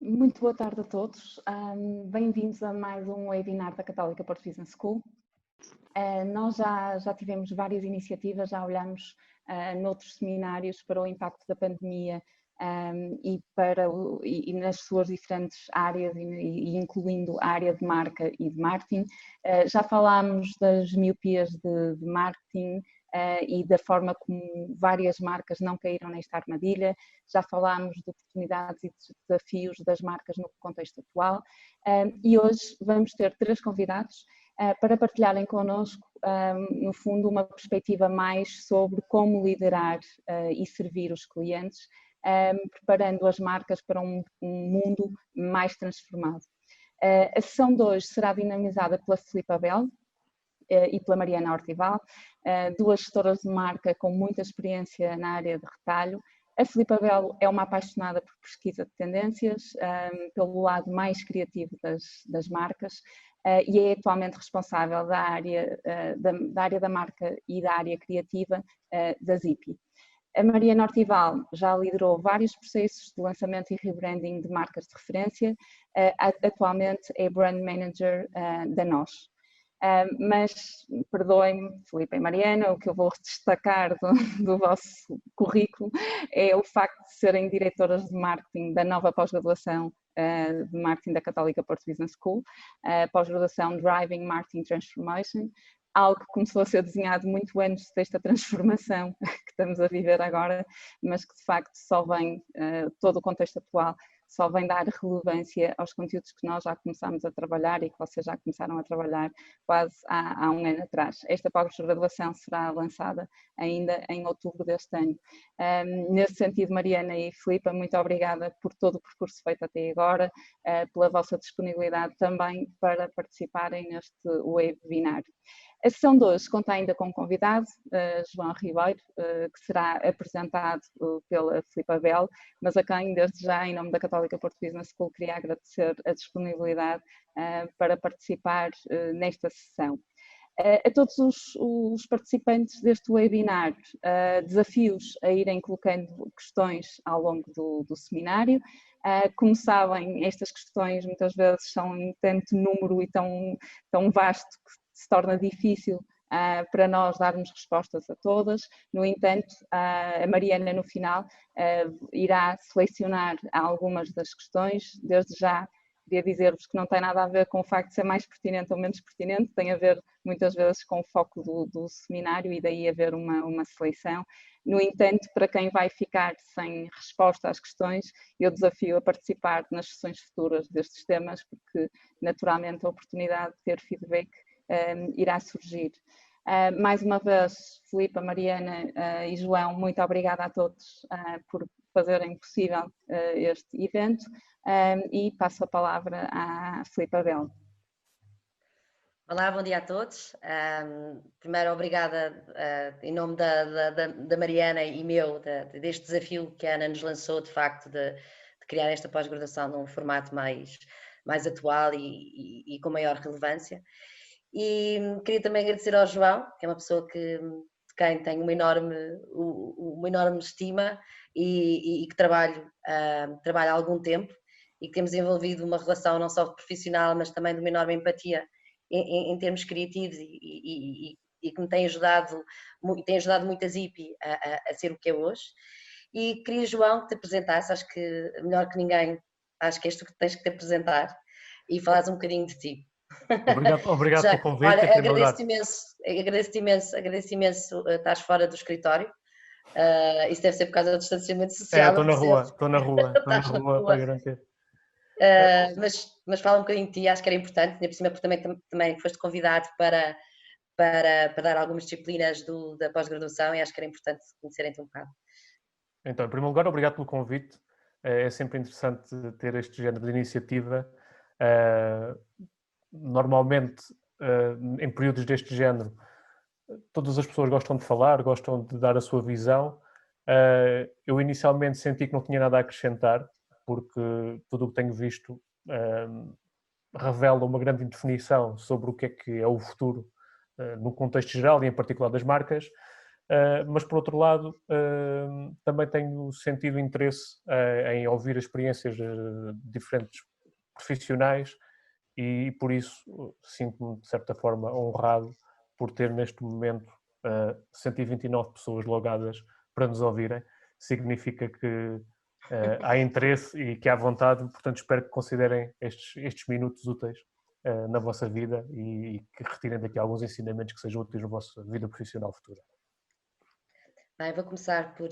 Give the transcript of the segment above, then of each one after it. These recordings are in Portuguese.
Muito boa tarde a todos. Bem-vindos a mais um webinar da Católica Porto Business School. Nós já tivemos várias iniciativas, já olhamos noutros seminários para o impacto da pandemia e nas suas diferentes áreas, e incluindo a área de marca e de marketing. Já falámos das miopias de marketing, e da forma como várias marcas não caíram nesta armadilha. Já falámos de oportunidades e de desafios das marcas no contexto atual, e hoje vamos ter 3 convidados para partilharem connosco, no fundo, uma perspectiva mais sobre como liderar e servir os clientes, preparando as marcas para um mundo mais transformado. A sessão de hoje será dinamizada pela Filipe Abel e pela Mariana Ortival, 2 gestoras de marca com muita experiência na área de retalho. A Filipe Abel é uma apaixonada por pesquisa de tendências, pelo lado mais criativo das marcas, e é atualmente responsável da área da marca e da área criativa da Zippy. A Mariana Ortival já liderou vários processos de lançamento e rebranding de marcas de referência, atualmente é Brand Manager da NOS. Mas perdoem-me, Filipe e Mariana, o que eu vou destacar do vosso currículo é o facto de serem diretoras de marketing da nova pós-graduação de marketing da Católica Porto Business School, pós-graduação Driving Marketing Transformation, algo que começou a ser desenhado muito antes desta transformação que estamos a viver agora, mas que de facto só vem, todo o contexto atual, só vem dar relevância aos conteúdos que nós já começámos a trabalhar e que vocês já começaram a trabalhar quase há um ano atrás. Esta pós-graduação será lançada ainda em outubro deste ano. Nesse sentido, Mariana e Filipe, muito obrigada por todo o percurso feito até agora, pela vossa disponibilidade também para participarem neste webinar. A sessão de hoje conta ainda com um convidado, João Ribeiro, que será apresentado pela Filipe Abel, mas a quem, desde já, em nome da Católica Porto Business School, queria agradecer a disponibilidade para participar nesta sessão. A todos os participantes deste webinar, desafios a irem colocando questões ao longo do seminário. Como sabem, estas questões muitas vezes são em tanto número e tão vasto que se torna difícil para nós darmos respostas a todas. No entanto, a Mariana no final irá selecionar algumas das questões. Desde já queria dizer-vos que não tem nada a ver com o facto de ser mais pertinente ou menos pertinente, tem a ver muitas vezes com o foco do seminário e daí haver uma seleção. No entanto, para quem vai ficar sem resposta às questões, eu desafio a participar nas sessões futuras destes temas, porque naturalmente a oportunidade de ter feedback irá surgir. Mais uma vez, Filipe, Mariana e João, muito obrigada a todos por fazerem possível este evento, e passo a palavra à Filipe Abel. Olá, bom dia a todos. Primeiro, obrigada em nome da Mariana e meu, deste desafio que a Ana nos lançou, de facto, de criar esta pós-graduação num formato mais atual e com maior relevância. E queria também agradecer ao João, que é uma pessoa de quem tenho uma enorme estima e que trabalho há algum tempo e que temos desenvolvido uma relação não só profissional, mas também de uma enorme empatia em termos criativos e que me tem ajudado muito a Zippy a ser o que é hoje. E queria, João, que te apresentasse, acho que melhor que ninguém, acho que és tu que tens que te apresentar e falares um bocadinho de ti. Obrigado pelo convite. Olha, agradeço-te imenso, estás fora do escritório. Isso deve ser por causa do distanciamento social. Estou na rua para garantir. Mas fala um bocadinho de ti, acho que era importante, ainda por cima porque também foste convidado para dar algumas disciplinas da pós-graduação e acho que era importante conhecerem-te um bocado. Então, em primeiro lugar, obrigado pelo convite. É sempre interessante ter este género de iniciativa. Normalmente, em períodos deste género, todas as pessoas gostam de falar, gostam de dar a sua visão. Eu inicialmente senti que não tinha nada a acrescentar, porque tudo o que tenho visto revela uma grande indefinição sobre o que é o futuro no contexto geral e em particular das marcas. mas por outro lado também tenho sentido interesse em ouvir as experiências de diferentes profissionais e por isso sinto-me de certa forma honrado por ter neste momento 129 pessoas logadas para nos ouvirem. Significa que há interesse e que há vontade, portanto espero que considerem estes minutos úteis na vossa vida e que retirem daqui alguns ensinamentos que sejam úteis na vossa vida profissional futura. Bem, vou começar por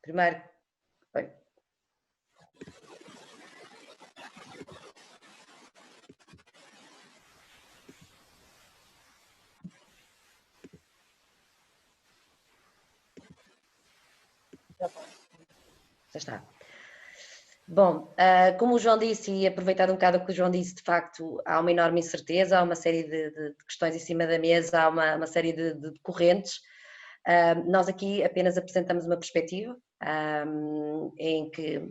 primeiro. Oi. Já está. Bom, como o João disse, e aproveitado um bocado o que o João disse, de facto há uma enorme incerteza, há uma série de questões em cima da mesa, há uma série de correntes. Nós aqui apenas apresentamos uma perspectiva em que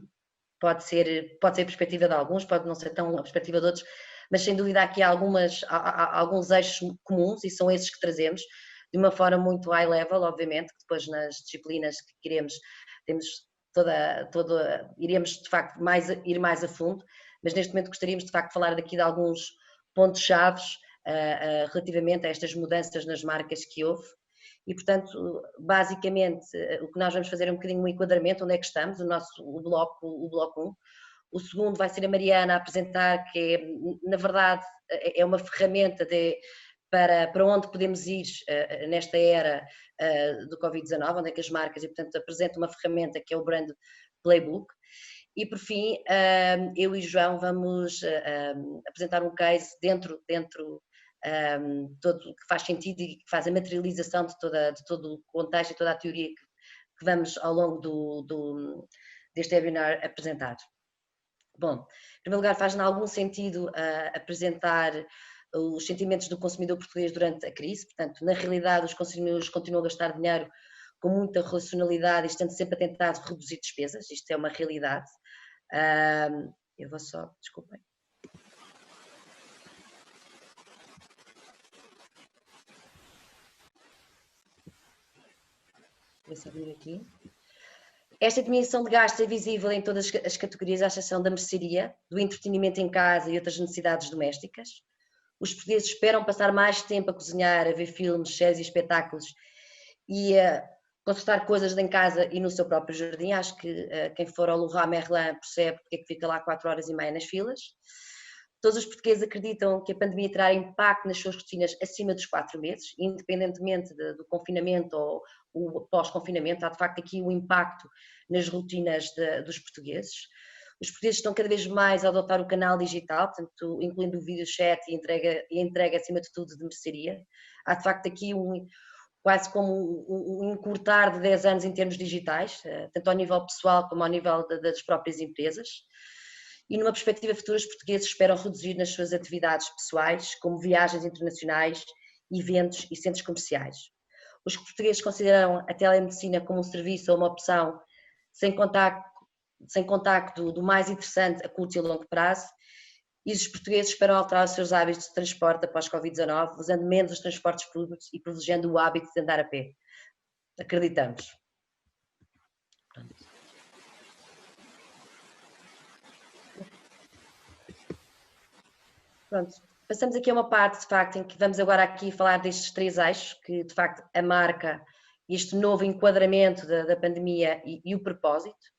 pode ser a perspectiva de alguns, pode não ser tão a perspectiva de outros, mas sem dúvida aqui há alguns eixos comuns e são esses que trazemos, de uma forma muito high level, obviamente, que depois nas disciplinas que queremos, temos iremos de facto ir mais a fundo, mas neste momento gostaríamos de facto de falar daqui de alguns pontos-chave relativamente a estas mudanças nas marcas que houve. E, portanto, basicamente, o que nós vamos fazer é um bocadinho um enquadramento, onde é que estamos, o bloco 1. O segundo vai ser a Mariana a apresentar, que é, na verdade, é uma ferramenta para onde podemos ir nesta era do Covid-19, onde é que as marcas, e portanto apresenta uma ferramenta que é o Brand Playbook. E por fim, eu e João vamos apresentar um case dentro todo que faz sentido e que faz a materialização de todo o contexto e toda a teoria que vamos ao longo deste webinar apresentar. Bom, em primeiro lugar, faz-me algum sentido apresentar os sentimentos do consumidor português durante a crise. Portanto, na realidade, os consumidores continuam a gastar dinheiro com muita racionalidade e estando sempre a tentar reduzir despesas. Isto é uma realidade. Eu vou só, desculpem. Vou abrir aqui. Esta diminuição de gastos é visível em todas as categorias, à exceção da mercearia, do entretenimento em casa e outras necessidades domésticas. Os portugueses esperam passar mais tempo a cozinhar, a ver filmes, séries e espetáculos e a consertar coisas em casa e no seu próprio jardim. Acho que quem for ao Leroy Merlin percebe porque é que fica lá 4 horas e meia nas filas. Todos os portugueses acreditam que a pandemia terá impacto nas suas rotinas acima dos 4 meses, independentemente do confinamento ou o pós-confinamento. Há de facto aqui um impacto nas rotinas dos portugueses. Os portugueses estão cada vez mais a adotar o canal digital, portanto, incluindo o vídeo chat e entrega acima de tudo de mercearia. Há de facto aqui quase como um encurtar de 10 anos em termos digitais, tanto ao nível pessoal como ao nível das próprias empresas. E numa perspectiva futura, os portugueses esperam reduzir nas suas atividades pessoais, como viagens internacionais, eventos e centros comerciais. Os portugueses consideram a telemedicina como um serviço ou uma opção sem contacto do mais interessante a curto e longo prazo, e os portugueses esperam alterar os seus hábitos de transporte após Covid-19, usando menos os transportes públicos e privilegiando o hábito de andar a pé. Acreditamos. Pronto, passamos aqui a uma parte, de facto, em que vamos agora aqui falar destes 3 eixos, que de facto a marca, este novo enquadramento da pandemia e o propósito.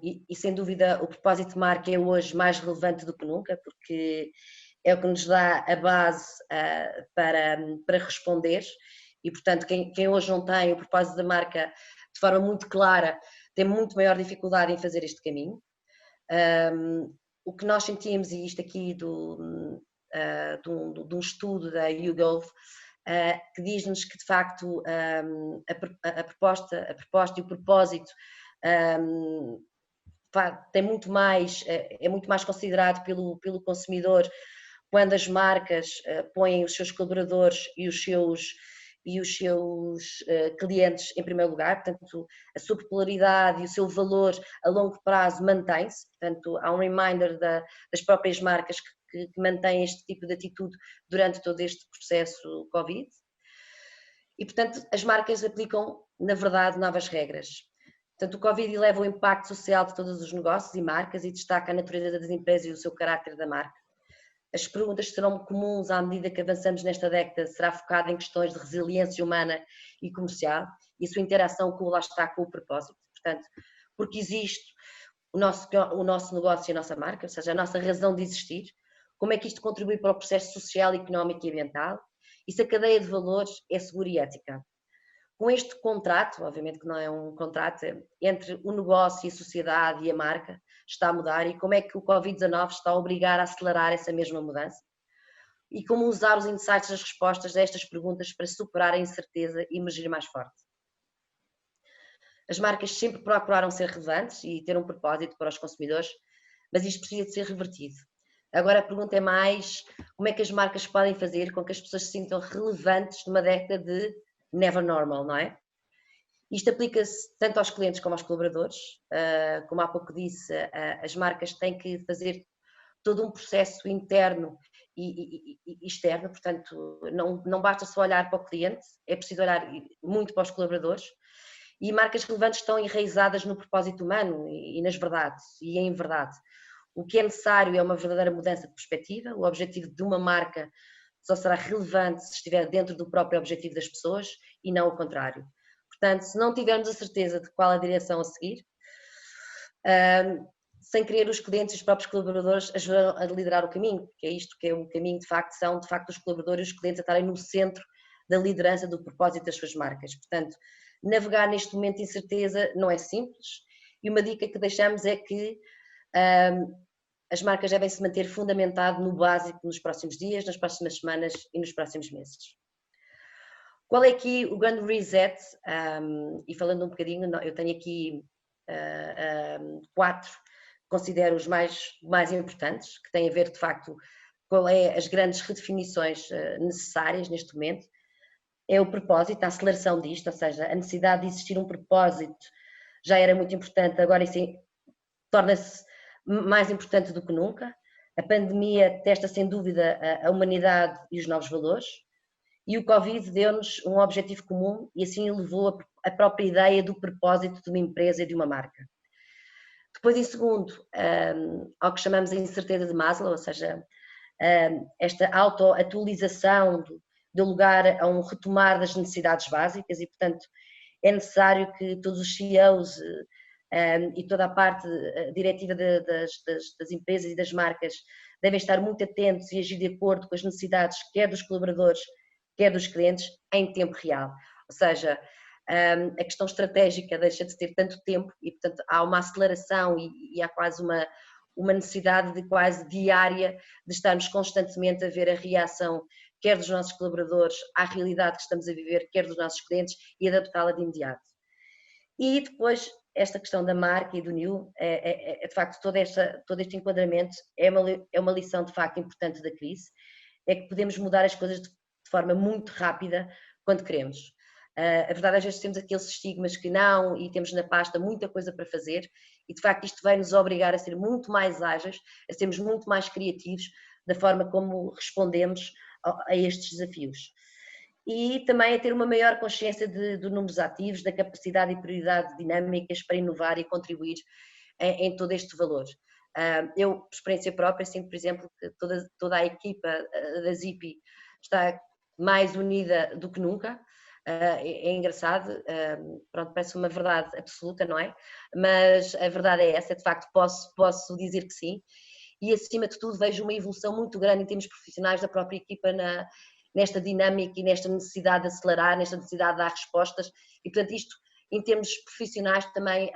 E sem dúvida o propósito de marca é hoje mais relevante do que nunca, porque é o que nos dá a base para responder e, portanto, quem hoje não tem o propósito da marca de forma muito clara tem muito maior dificuldade em fazer este caminho. O que nós sentimos, e isto aqui de um estudo da YouGov, que diz-nos que de facto a proposta e o propósito é muito mais considerado pelo consumidor quando as marcas põem os seus colaboradores e os seus clientes em primeiro lugar. Portanto, a sua popularidade e o seu valor a longo prazo mantém-se. Portanto, há um reminder das próprias marcas que mantêm este tipo de atitude durante todo este processo Covid. e, portanto, as marcas aplicam, na verdade, novas regras. Portanto, o Covid eleva o impacto social de todos os negócios e marcas e destaca a natureza das empresas e o seu caráter da marca. As perguntas que serão comuns à medida que avançamos nesta década será focada em questões de resiliência humana e comercial e a sua interação com, lá está, com o propósito. Portanto, porque existe o nosso negócio e a nossa marca, ou seja, a nossa razão de existir, como é que isto contribui para o processo social, económico e ambiental, e se a cadeia de valores é segura e ética. Com este contrato, obviamente que não é um contrato, entre o negócio e a sociedade e a marca, está a mudar, e como é que o Covid-19 está a obrigar a acelerar essa mesma mudança, e como usar os insights das respostas a estas perguntas para superar a incerteza e emergir mais forte. As marcas sempre procuraram ser relevantes e ter um propósito para os consumidores, mas isto precisa de ser revertido. Agora a pergunta é mais, como é que as marcas podem fazer com que as pessoas se sintam relevantes numa década de never normal, não é? Isto aplica-se tanto aos clientes como aos colaboradores. Como há pouco disse, as marcas têm que fazer todo um processo interno e externo, portanto não basta só olhar para o cliente, é preciso olhar muito para os colaboradores. E marcas relevantes estão enraizadas no propósito humano e nas verdades, e em verdade. O que é necessário é uma verdadeira mudança de perspectiva. O objetivo de uma marca só será relevante se estiver dentro do próprio objetivo das pessoas e não o contrário. Portanto, se não tivermos a certeza de qual a direção a seguir, sem querer os clientes e os próprios colaboradores ajudarão a liderar o caminho, porque é isto que é o caminho de facto, são de facto os colaboradores e os clientes a estarem no centro da liderança do propósito das suas marcas. Portanto, navegar neste momento de incerteza não é simples, e uma dica que deixamos é que as marcas devem se manter fundamentado no básico nos próximos dias, nas próximas semanas e nos próximos meses. Qual é aqui o grande reset? E falando um bocadinho, eu tenho aqui 4, considero os mais importantes, que têm a ver de facto qual é as grandes redefinições necessárias neste momento. É o propósito, a aceleração disto, ou seja, a necessidade de existir um propósito já era muito importante, agora isso torna-se mais importante do que nunca. A pandemia testa sem dúvida a humanidade e os novos valores, e o Covid deu-nos um objetivo comum e assim elevou a própria ideia do propósito de uma empresa e de uma marca. Depois, em segundo, ao que chamamos a incerteza de Maslow, ou seja, esta autoatualização deu lugar a um retomar das necessidades básicas e, portanto, é necessário que todos os CEOs e toda a parte diretiva das empresas e das marcas devem estar muito atentos e agir de acordo com as necessidades, quer dos colaboradores, quer dos clientes, em tempo real. Ou seja, a questão estratégica deixa de ter tanto tempo e, portanto, há uma aceleração e há quase uma necessidade de quase diária de estarmos constantemente a ver a reação, quer dos nossos colaboradores à realidade que estamos a viver, quer dos nossos clientes, e adaptá-la de imediato. E depois, esta questão da marca e do new, de facto, todo este enquadramento é uma lição de facto importante da crise, é que podemos mudar as coisas de forma muito rápida quando queremos. A verdade, às vezes temos aqueles estigmas que não, e temos na pasta muita coisa para fazer, e de facto isto vai nos obrigar a ser muito mais ágeis, a sermos muito mais criativos da forma como respondemos a estes desafios. E também a ter uma maior consciência de números ativos, da capacidade e prioridade dinâmicas para inovar e contribuir em todo este valor. Eu, por experiência própria, sinto, por exemplo, que toda a equipa da Zippy está mais unida do que nunca. É engraçado, pronto, parece uma verdade absoluta, não é? Mas a verdade é essa, de facto posso dizer que sim. E acima de tudo vejo uma evolução muito grande em termos profissionais da própria equipa nesta dinâmica e nesta necessidade de acelerar, nesta necessidade de dar respostas, e portanto isto em termos profissionais também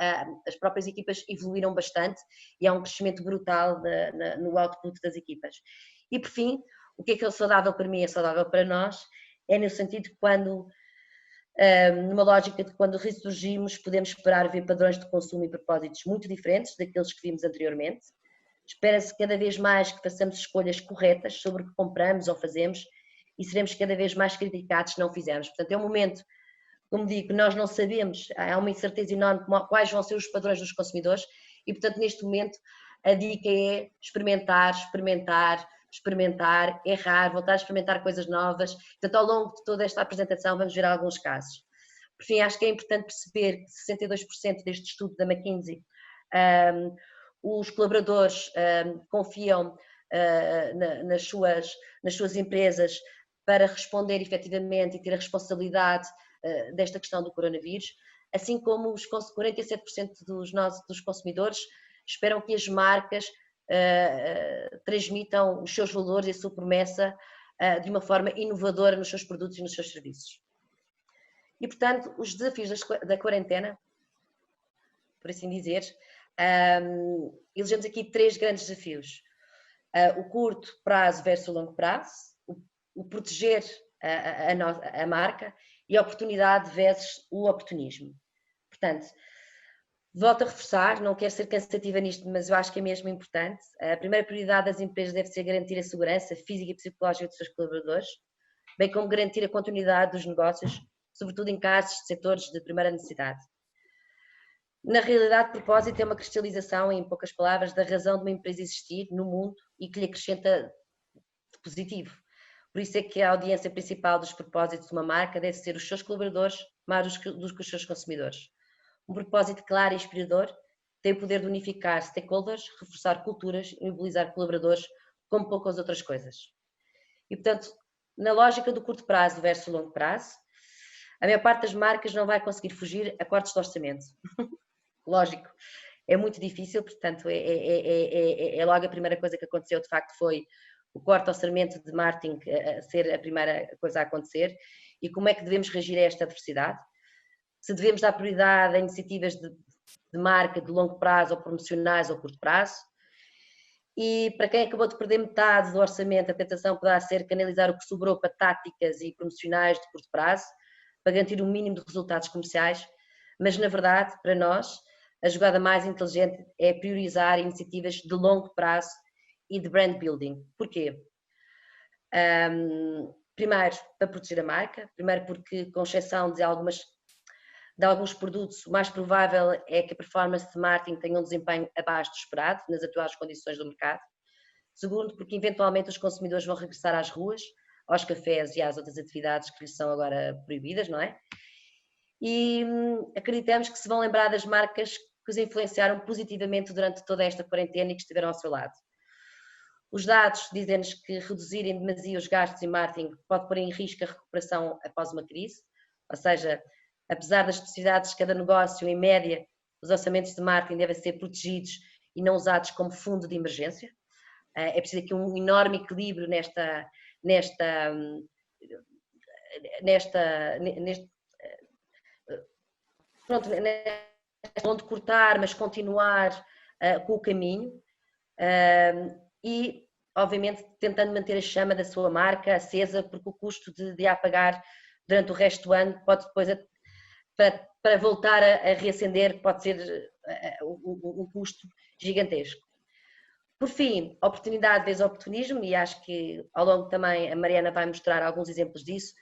as próprias equipas evoluíram bastante e há um crescimento brutal no output das equipas. E por fim, o que é saudável para mim é saudável para nós, é no sentido que numa lógica de quando ressurgimos podemos esperar ver padrões de consumo e propósitos muito diferentes daqueles que vimos anteriormente. Espera-se cada vez mais que façamos escolhas corretas sobre o que compramos ou fazemos e seremos cada vez mais criticados se não fizermos. Portanto, é um momento, como digo, nós não sabemos, há uma incerteza enorme quais vão ser os padrões dos consumidores e, portanto, neste momento a dica é experimentar, experimentar, errar, voltar a experimentar coisas novas. Portanto, ao longo de toda esta apresentação vamos ver alguns casos. Por fim, acho que é importante perceber que 62% deste estudo da McKinsey, os colaboradores confiam nas suas empresas para responder efetivamente e ter a responsabilidade desta questão do coronavírus, assim como os 47% dos consumidores esperam que as marcas transmitam os seus valores e a sua promessa de uma forma inovadora nos seus produtos e nos seus serviços. E, portanto, os desafios da quarentena, por assim dizer, elegemos aqui 3 grandes desafios. O curto prazo versus o longo prazo, o proteger a marca e a oportunidade versus o oportunismo. Portanto, volto a reforçar, não quero ser cansativa nisto, mas eu acho que é mesmo importante. A primeira prioridade das empresas deve ser garantir a segurança física e psicológica dos seus colaboradores, bem como garantir a continuidade dos negócios, sobretudo em casos de setores de primeira necessidade. Na realidade, o propósito é uma cristalização, em poucas palavras, da razão de uma empresa existir no mundo e que lhe acrescenta de positivo. Por isso é que a audiência principal dos propósitos de uma marca deve ser os seus colaboradores, mais do que os seus consumidores. Um propósito claro e inspirador tem o poder de unificar stakeholders, reforçar culturas e mobilizar colaboradores, como poucas outras coisas. E, portanto, na lógica do curto prazo versus o longo prazo, a maior parte das marcas não vai conseguir fugir a cortes de orçamento. Lógico, é muito difícil, portanto, é logo a primeira coisa que aconteceu, de facto, foi o corte de orçamento de marketing a ser a primeira coisa a acontecer. E como é que devemos reagir a esta adversidade? Se devemos dar prioridade a iniciativas de marca de longo prazo ou promocionais ou curto prazo. E para quem acabou de perder metade do orçamento, a tentação poderá ser canalizar o que sobrou para táticas e promocionais de curto prazo, para garantir o mínimo de resultados comerciais, mas na verdade, para nós, a jogada mais inteligente é priorizar iniciativas de longo prazo e de brand building. Porquê? Primeiro, para proteger a marca, primeiro porque, com exceção de alguns produtos, o mais provável é que a performance de marketing tenha um desempenho abaixo do esperado, nas atuais condições do mercado. Segundo, porque eventualmente os consumidores vão regressar às ruas, aos cafés e às outras atividades que lhes são agora proibidas, não é? E acreditamos que se vão lembrar das marcas que os influenciaram positivamente durante toda esta quarentena e que estiveram ao seu lado. Os dados dizem-nos que reduzir em demasia os gastos em marketing pode pôr em risco a recuperação após uma crise, ou seja, apesar das especificidades de cada negócio, em média, os orçamentos de marketing devem ser protegidos e não usados como fundo de emergência. É preciso aqui um enorme equilíbrio onde cortar, mas continuar com o caminho e, obviamente, tentando manter a chama da sua marca acesa, porque o custo de a apagar durante o resto do ano pode depois, para voltar a reacender, pode ser um custo gigantesco. Por fim, oportunidade vezes oportunismo, e acho que ao longo também a Mariana vai mostrar alguns exemplos disso.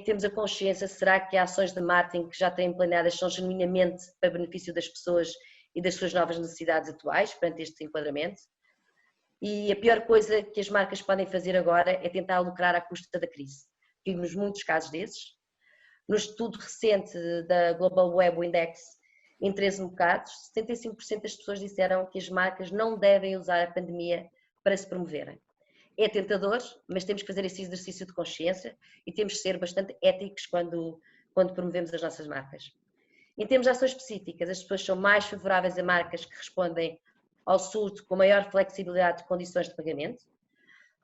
Temos a consciência, será que as ações de marketing que já têm planeadas são genuinamente para benefício das pessoas e das suas novas necessidades atuais, perante este enquadramento? E a pior coisa que as marcas podem fazer agora é tentar lucrar à custa da crise. Vimos muitos casos desses. No estudo recente da Global Web Index, em 13 mercados, 75% das pessoas disseram que as marcas não devem usar a pandemia para se promoverem. É tentador, mas temos que fazer esse exercício de consciência e temos que ser bastante éticos quando promovemos as nossas marcas. Em termos de ações específicas, as pessoas são mais favoráveis a marcas que respondem ao surto com maior flexibilidade de condições de pagamento,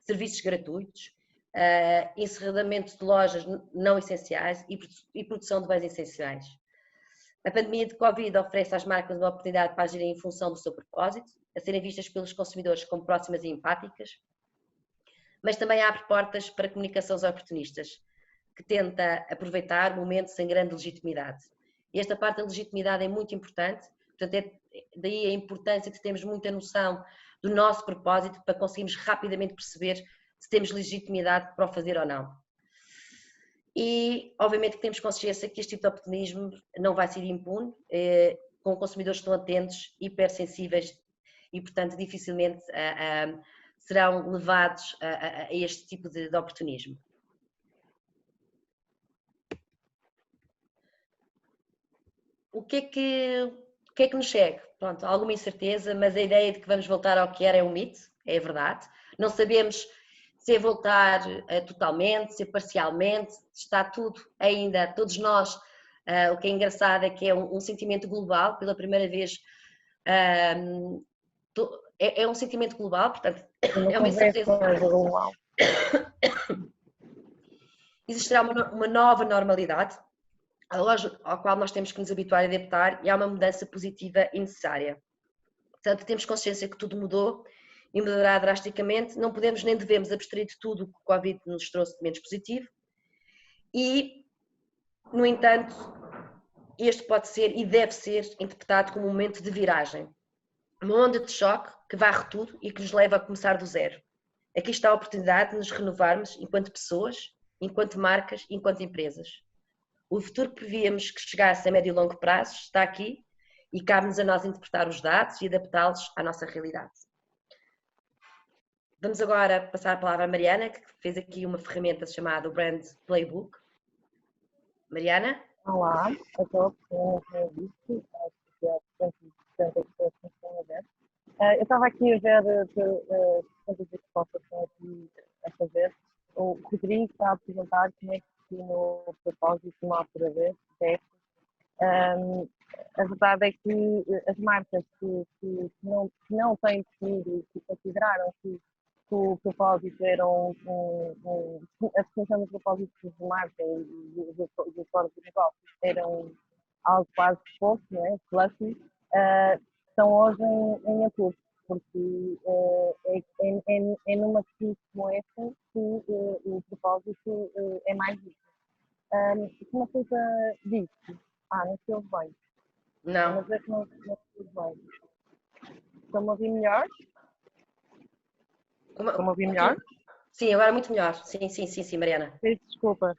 serviços gratuitos, encerramento de lojas não essenciais e produção de bens essenciais. A pandemia de Covid oferece às marcas uma oportunidade para agirem em função do seu propósito, a serem vistas pelos consumidores como próximas e empáticas, mas também abre portas para comunicações oportunistas, que tenta aproveitar momentos sem grande legitimidade. E esta parte da legitimidade é muito importante, portanto daí a importância de termos muita noção do nosso propósito para conseguirmos rapidamente perceber se temos legitimidade para o fazer ou não. E obviamente que temos consciência que este tipo de oportunismo não vai ser impune, com consumidores que estão atentos, hipersensíveis e portanto dificilmente serão levados a este tipo de oportunismo. O que é que nos segue? Pronto, alguma incerteza, mas a ideia de que vamos voltar ao que era é um mito, é verdade. Não sabemos se é voltar totalmente, se é parcialmente, está tudo ainda, todos nós, o que é engraçado é que é um sentimento global, pela primeira vez, é um sentimento global, portanto, é uma incerteza. Existirá uma nova normalidade, ao qual nós temos que nos habituar e adaptar, e há uma mudança positiva e necessária. Portanto, temos consciência que tudo mudou e mudará drasticamente, não podemos nem devemos abstrair de tudo o que o Covid nos trouxe de menos positivo e, no entanto, este pode ser e deve ser interpretado como um momento de viragem, uma onda de choque que varre tudo e que nos leva a começar do zero. Aqui está a oportunidade de nos renovarmos enquanto pessoas, enquanto marcas, enquanto empresas. O futuro que prevíamos que chegasse a médio e longo prazo está aqui e cabe-nos a nós interpretar os dados e adaptá-los à nossa realidade. Vamos agora passar a palavra à Mariana, que fez aqui uma ferramenta chamada Brand Playbook. Mariana? Olá, eu estou com o visto, acho que é bastante importante que estão a ver. Eu estava aqui a ver quantas respostas estão aqui a fazer. O Rodrigo está a perguntar como é que define o propósito de uma altura vez. A verdade é que as marcas que não têm definido, que consideraram que o propósito era a definição do propósito de marca e do próprio negócio era algo quase fofo, não é? Fluffy, estão hoje em apuros, porque é numa crise como esta que o propósito é mais visto. Uma coisa disso, não se ouve bem. Não. Mas é que não se ouve bem. Estão-me a ouvir melhor? Estão-me a ouvir melhor? Sim, agora muito melhor. Sim, Mariana. Peço desculpa.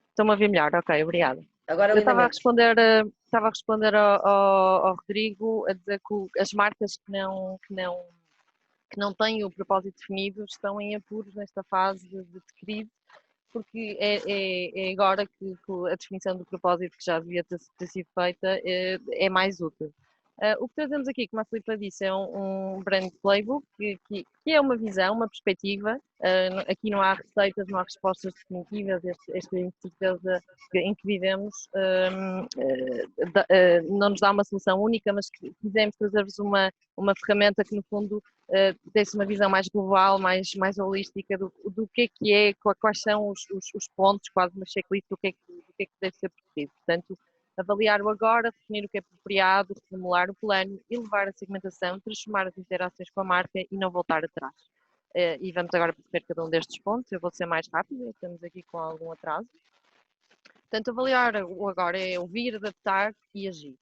Estão-me a ouvir melhor, ok, obrigada. Agora eu estava a responder ao Rodrigo a dizer que as marcas que não têm o propósito definido estão em apuros nesta fase de crise, porque é agora que a definição do propósito que já devia ter sido feita é mais útil. O que trazemos aqui, como a Filipa disse, é um brand playbook que é uma visão, uma perspectiva. Aqui não há receitas, não há respostas definitivas. Esta incerteza em que vivemos não nos dá uma solução única, mas quisemos trazer-vos uma ferramenta que, no fundo, desse uma visão mais global, mais holística do que é, quais são os pontos, quase uma checklist do que é que deve ser percorrido. Portanto, avaliar o agora, definir o que é apropriado, reformular o plano, elevar a segmentação, transformar as interações com a marca e não voltar atrás. E vamos agora perceber cada um destes pontos. Eu vou ser mais rápida, estamos aqui com algum atraso. Portanto, avaliar o agora é ouvir, adaptar e agir.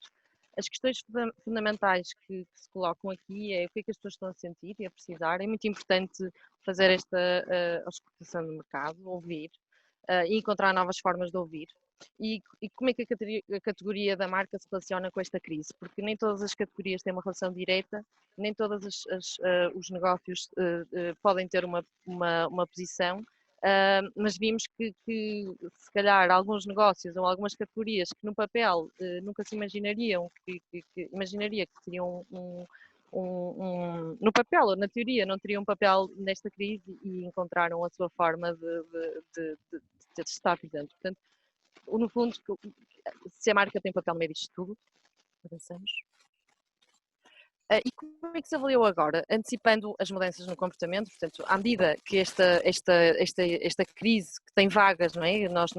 As questões fundamentais que se colocam aqui é o que é que as pessoas estão a sentir e a precisar. É muito importante fazer esta auscultação do mercado, ouvir e encontrar novas formas de ouvir. E como é que a categoria da marca se relaciona com esta crise? Porque nem todas as categorias têm uma relação direta, nem todos os negócios podem ter uma posição, mas vimos que se calhar alguns negócios ou algumas categorias que no papel nunca se imaginariam, imaginaria que teriam no papel ou na teoria não teriam um papel nesta crise e encontraram a sua forma de estar presente. Portanto, no fundo, se a marca tem papel no meio disto tudo, avançamos. E como é que se avaliou agora? Antecipando as mudanças no comportamento, portanto, à medida que esta crise que tem vagas, não é? Nós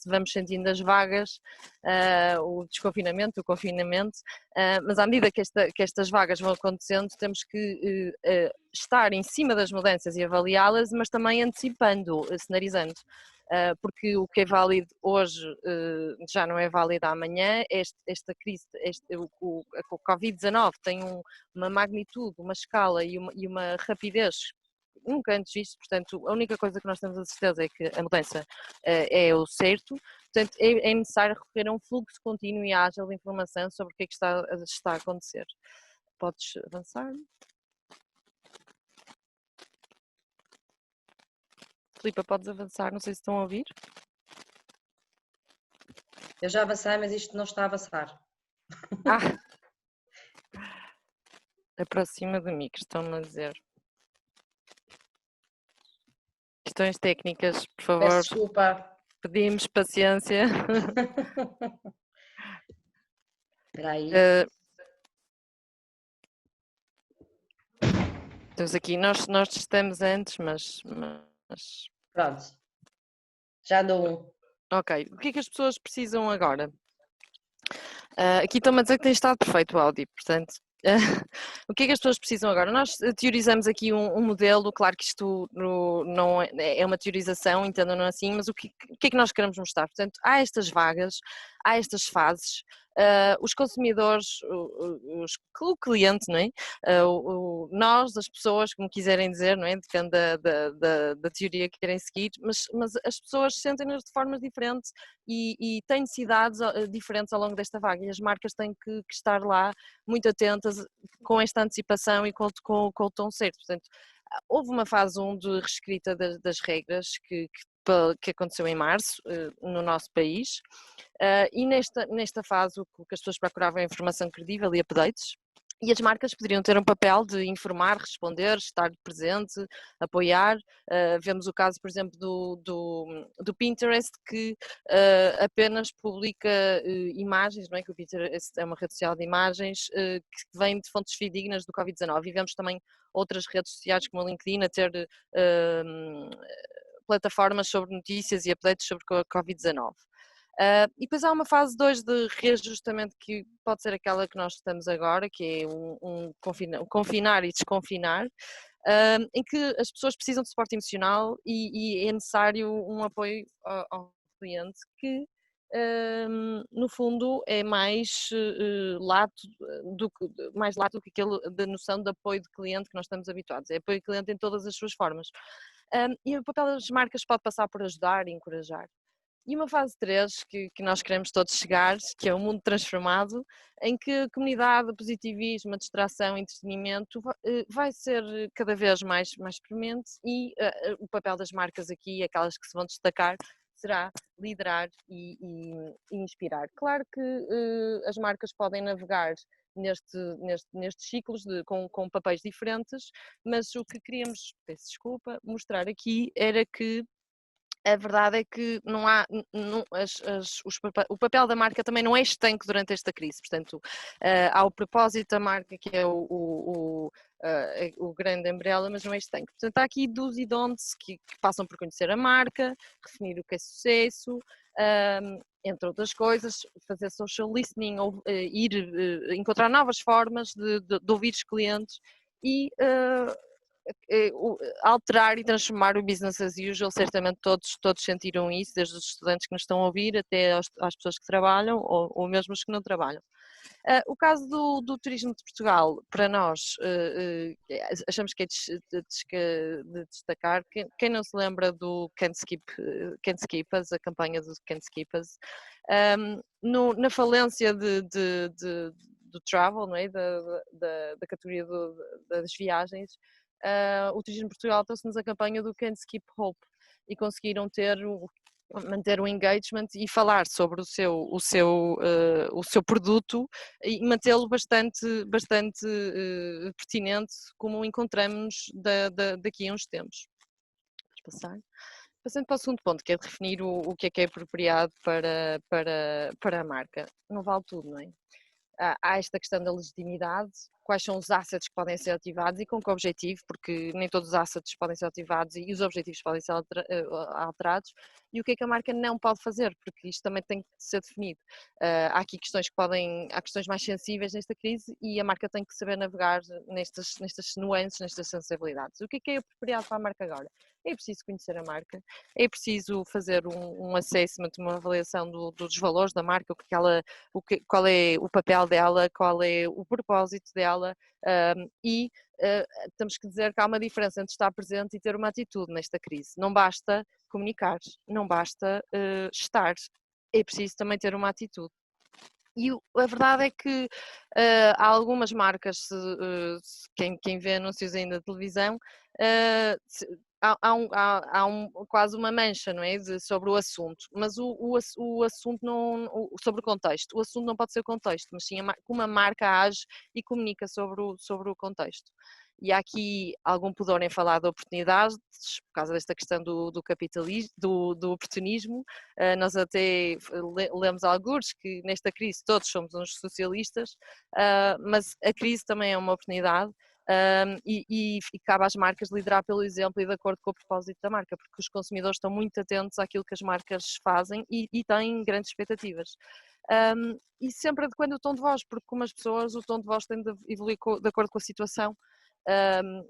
vamos sentindo as vagas, o desconfinamento, o confinamento, mas à medida que estas vagas vão acontecendo, temos que estar em cima das mudanças e avaliá-las, mas também antecipando, cenarizando. Porque o que é válido hoje já não é válido amanhã. Esta crise, o Covid-19 tem uma magnitude, uma escala e uma rapidez nunca antes visto, portanto a única coisa que nós temos a certeza é que a mudança é o certo, portanto é necessário recorrer a um fluxo contínuo e ágil de informação sobre o que é que está a acontecer. Podes avançar? Filipa, podes avançar, não sei se estão a ouvir. Eu já avancei, mas isto não está a avançar. Ah! Aproxima do micro, estão-me a dizer. Questões técnicas, por favor. Peço desculpa. Pedimos paciência. Espera aí. Temos aqui, nós testamos antes, mas... Pronto. Já andou um. Ok, o que é que as pessoas precisam agora? Aqui estão-me a dizer que tem estado perfeito o áudio, portanto... o que é que as pessoas precisam agora? Nós teorizamos aqui um modelo, claro que isto não é uma teorização, entendam-no assim, mas o que é que nós queremos mostrar? Portanto, há estas vagas, há estas fases, os consumidores, o cliente, não é? Nós, as pessoas, como quiserem dizer, não é? Depende da teoria que querem seguir, mas as pessoas sentem-nas de formas diferentes e têm necessidades diferentes ao longo desta vaga e as marcas têm que estar lá muito atentas com esta antecipação e com o tom certo. Portanto, houve uma fase 1 de reescrita das regras que aconteceu em março no nosso país e nesta fase o que as pessoas procuravam é informação credível e updates. E as marcas poderiam ter um papel de informar, responder, estar presente, apoiar. Vemos o caso, por exemplo, do Pinterest, que apenas publica imagens, não é? Que o Pinterest é uma rede social de imagens que vem de fontes fidedignas do Covid-19. E vemos também outras redes sociais como a LinkedIn a ter plataformas sobre notícias e updates sobre a Covid-19. E depois há uma fase 2 de reajustamento que pode ser aquela que nós estamos agora, que é um confinar e desconfinar, em que as pessoas precisam de suporte emocional e é necessário um apoio ao cliente que, no fundo, é mais lato do que aquele da noção de apoio de cliente que nós estamos habituados. É apoio de cliente em todas as suas formas. E o papel das marcas pode passar por ajudar e encorajar. E uma fase 3 que nós queremos todos chegar, que é o mundo transformado, em que a comunidade, o positivismo, a distração, o entretenimento vai ser cada vez mais premente e o papel das marcas aqui, aquelas que se vão destacar, será liderar e inspirar. Claro que as marcas podem navegar nestes ciclos com papéis diferentes, mas o que queríamos, peço desculpa, mostrar aqui era que a verdade é que não há, o papel da marca também não é estanque durante esta crise, portanto há o propósito da marca que é o grande umbrella, mas não é estanque. Portanto há aqui do's e don'ts que passam por conhecer a marca, definir o que é sucesso, entre outras coisas, fazer social listening, ou ir encontrar novas formas de ouvir os clientes e alterar e transformar o business as usual. Certamente todos sentiram isso, desde os estudantes que nos estão a ouvir até às pessoas que trabalham ou mesmo os que não trabalham. O caso do turismo de Portugal, para nós, achamos que é de destacar. Quem não se lembra do Can't Skip Us, a campanha do Can't Skip Us, na falência do travel, não é? da categoria das viagens, o Turismo de Portugal trouxe-nos a campanha do Can't Skip Hope e conseguiram manter o engagement e falar sobre o seu produto e mantê-lo bastante pertinente, como encontramos daqui a uns tempos. Vamos passar. Passando para o segundo ponto, que é definir o que é apropriado para a marca. Não vale tudo, não é? Há esta questão da legitimidade, quais são os assets que podem ser ativados e com que objetivo, porque nem todos os assets podem ser ativados e os objetivos podem ser alterados, e o que é que a marca não pode fazer, porque isto também tem que ser definido. Há aqui há questões mais sensíveis nesta crise e a marca tem que saber navegar nestas nuances, nestas sensibilidades. O que é apropriado para a marca agora? É preciso conhecer a marca, é preciso fazer um assessment, uma avaliação dos valores da marca, qual é o papel dela, qual é o propósito dela e temos que dizer que há uma diferença entre estar presente e ter uma atitude nesta crise. Não basta comunicar, não basta estar, é preciso também ter uma atitude. E a verdade é que há algumas marcas, quem vê anúncios ainda de televisão, quase uma mancha, não é? Sobre o assunto, mas o assunto não, sobre o contexto. O assunto não pode ser o contexto, mas sim como a marca age e comunica sobre o contexto. E há aqui algum pudor em falar de oportunidades, por causa desta questão do capitalismo, do oportunismo. Nós até lemos algures que nesta crise todos somos uns socialistas, mas a crise também é uma oportunidade. E cabe às marcas liderar pelo exemplo e de acordo com o propósito da marca, porque os consumidores estão muito atentos àquilo que as marcas fazem e têm grandes expectativas. E sempre adequando o tom de voz, porque como as pessoas, o tom de voz tem de evoluir de acordo com a situação,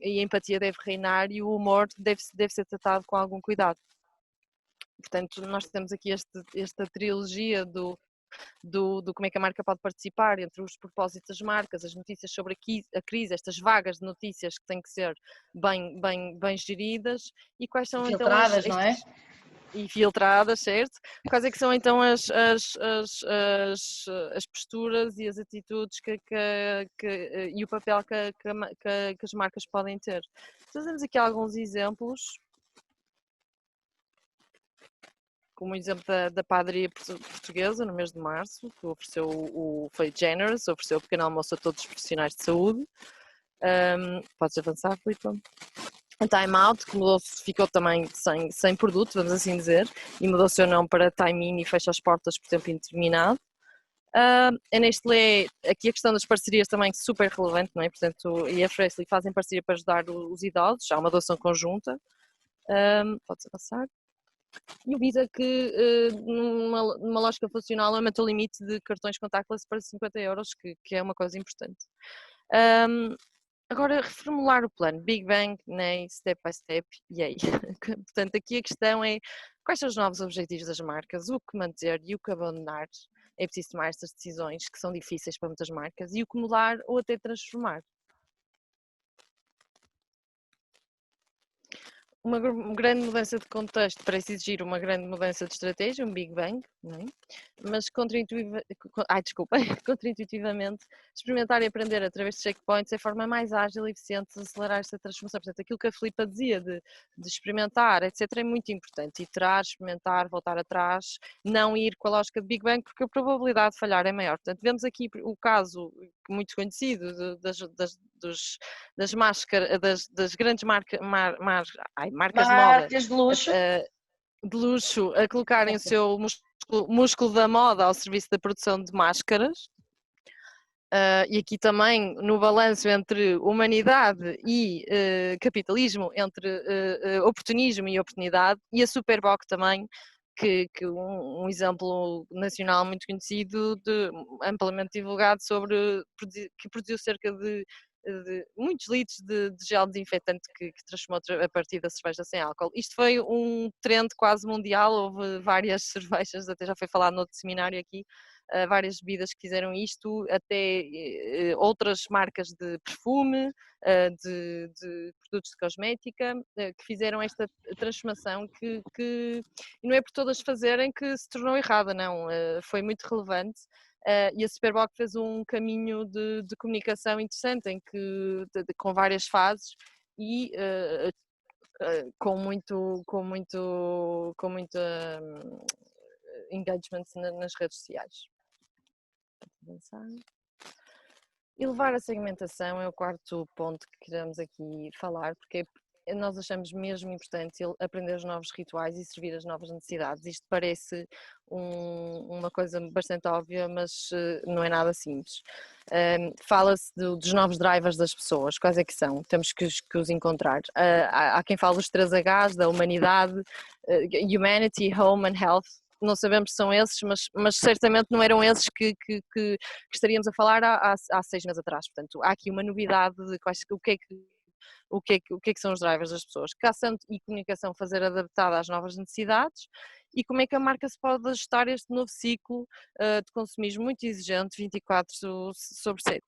e a empatia deve reinar e o humor deve ser tratado com algum cuidado. Portanto, nós temos aqui esta trilogia do como é que a marca pode participar, entre os propósitos das marcas, as notícias sobre a crise, estas vagas de notícias que têm que ser bem geridas, e quais são filtradas, então não é? E filtradas, certo? Quais é que são então as posturas e as atitudes e o papel que as marcas podem ter? Fazemos aqui alguns exemplos, como o exemplo da padaria portuguesa no mês de março, que ofereceu foi generous, ofereceu o pequeno almoço a todos os profissionais de saúde. Podes avançar, Filipe? A Time Out, que ficou também sem produto, vamos assim dizer, e mudou o seu nome para Time In e fecha as portas por tempo indeterminado. A Nestlé, aqui a questão das parcerias também super relevante, não é? Portanto, e a Freshly fazem parceria para ajudar os idosos, há uma doação conjunta. Podes avançar. E o Visa que numa lógica funcional aumentou o limite de cartões contactless para 50 euros, que é uma coisa importante. Agora, reformular o plano, Big Bang, nem Step by Step, e aí? Portanto, aqui a questão é quais são os novos objetivos das marcas, o que manter e o que abandonar. É preciso tomar estas decisões que são difíceis para muitas marcas e o que mudar ou até transformar. Uma grande mudança de contexto parece exigir uma grande mudança de estratégia, um Big Bang, não é? Mas contraintuitivamente, experimentar e aprender através de checkpoints é a forma mais ágil e eficiente de acelerar esta transformação. Portanto, aquilo que a Filipa dizia de experimentar, etc., é muito importante. Iterar, experimentar, voltar atrás, não ir com a lógica de Big Bang, porque a probabilidade de falhar é maior. Portanto, vemos aqui o caso muito conhecido das grandes marcas de moda Marcas de luxo. de luxo a colocarem o seu músculo da moda ao serviço da produção de máscaras. E aqui também no balanço entre humanidade e capitalismo, entre oportunismo e oportunidade, e a Superboc também, que um exemplo nacional muito conhecido, amplamente divulgado, que produziu cerca de muitos litros de gel desinfetante que transformou a partir da cerveja sem álcool. Isto foi um trend quase mundial, houve várias cervejas, até já foi falado no outro seminário aqui, várias bebidas que fizeram isto, até outras marcas de perfume, de produtos de cosmética, que fizeram esta transformação que não é por todas fazerem que se tornou errada, não, foi muito relevante. E a Superboc fez um caminho de comunicação interessante, com várias fases e com muito engagement nas redes sociais. E levar a segmentação é o quarto ponto que queremos aqui falar, porque nós achamos mesmo importante aprender os novos rituais e servir as novas necessidades. Isto parece uma coisa bastante óbvia, mas não é nada simples. Fala-se dos novos drivers das pessoas, quais é que são? Temos que os encontrar. Há quem fala dos 3 Hs, da humanidade, Humanity, Home and Health. Não sabemos se são esses, mas certamente não eram esses que estaríamos a falar há 6 meses atrás. Portanto, há aqui uma novidade de o que é que são os drivers das pessoas, que ação e comunicação fazer adaptada às novas necessidades e como é que a marca se pode ajustar a este novo ciclo de consumismo muito exigente 24/7.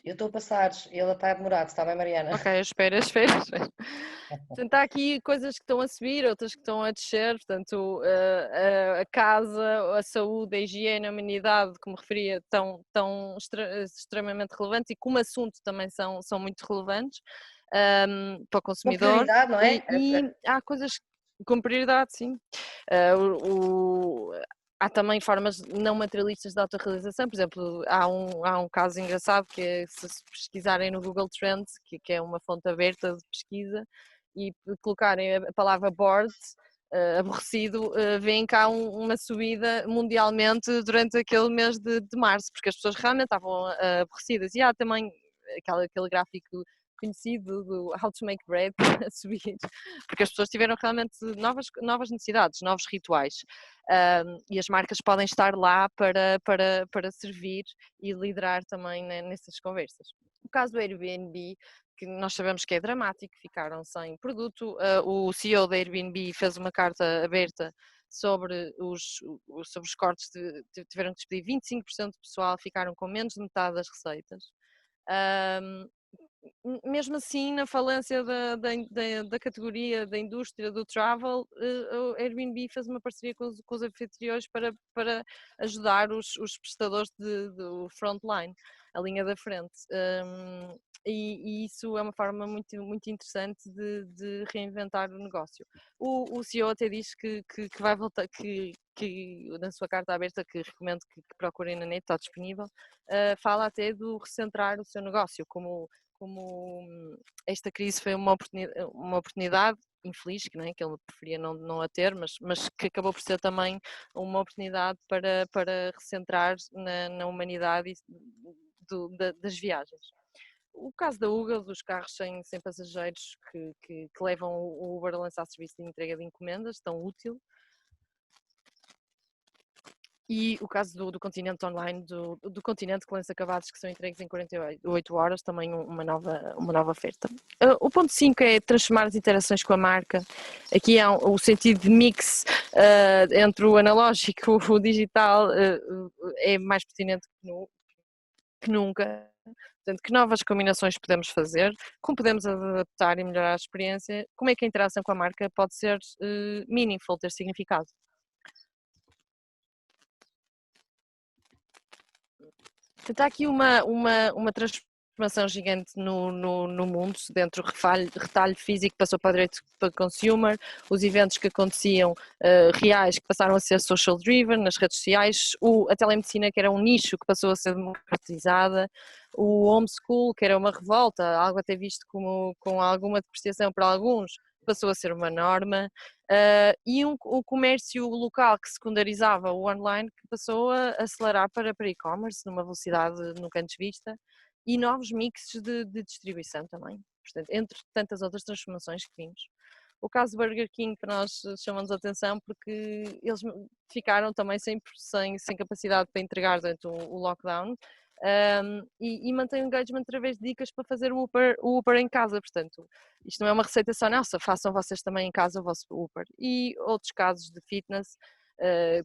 Eu estou a passar, ele está demorado, está bem, Mariana? Ok, espera. Portanto, há aqui coisas que estão a subir, outras que estão a descer, portanto, a casa, a saúde, a higiene, a humanidade, como referia, estão extremamente relevantes e como assunto também são muito relevantes. para o Com consumidor. prioridade, não é? E há coisas com prioridade, sim. Há também formas não materialistas de autorrealização. Por exemplo, há um caso engraçado que é, se pesquisarem no Google Trends, que é uma fonte aberta de pesquisa, e colocarem a palavra bored, aborrecido, veem cá uma subida mundialmente durante aquele mês de março, porque as pessoas realmente estavam aborrecidas. E há também aquele gráfico conhecido do How to Make Bread a subir, porque as pessoas tiveram realmente novas necessidades, novos rituais, e as marcas podem estar lá para servir e liderar também nessas conversas. O caso do Airbnb, que nós sabemos que é dramático, ficaram sem produto. O CEO da Airbnb fez uma carta aberta sobre os cortes, tiveram que despedir 25% do pessoal, ficaram com menos de metade das receitas. Mesmo assim, na falência da categoria da indústria do travel, o Airbnb fez uma parceria com os anfitriões para ajudar os prestadores do frontline, a linha da frente. E isso é uma forma muito, muito interessante de reinventar o negócio. O CEO até diz que vai voltar, que na sua carta aberta, que recomendo que procurem na net, está disponível, fala até do recentrar o seu negócio, como esta crise foi uma oportunidade infeliz, que ele preferia não a ter, mas que acabou por ser também uma oportunidade para recentrar na humanidade das viagens. O caso da Uber, dos carros sem passageiros que levam o Uber a lançar serviço de entrega de encomendas, tão útil. E o caso do Continente Online, do Continente, que lança acabados que são entregues em 48 horas, também uma nova oferta. O ponto 5 é transformar as interações com a marca. Aqui há o sentido de mix entre o analógico e o digital, é mais pertinente que nunca. Portanto, que novas combinações podemos fazer, como podemos adaptar e melhorar a experiência, como é que a interação com a marca pode ser meaningful, ter significado. Portanto, há aqui uma transformação gigante no mundo, dentro do retalho físico que passou para direito para consumer, os eventos que aconteciam reais que passaram a ser social driven nas redes sociais, a telemedicina que era um nicho que passou a ser democratizada, o homeschool que era uma revolta, algo até visto com alguma depreciação para alguns, passou a ser uma norma, e o comércio local que secundarizava o online, que passou a acelerar para e-commerce numa velocidade nunca antes vista, e novos mixes de distribuição também, portanto, entre tantas outras transformações que vimos. O caso do Burger King para nós chama-nos a atenção porque eles ficaram também sem capacidade para entregar durante o lockdown, e mantém o engagement através de dicas para fazer o Uber em casa. Portanto, isto não é uma receita só nossa, façam vocês também em casa o vosso Uber. E outros casos de fitness,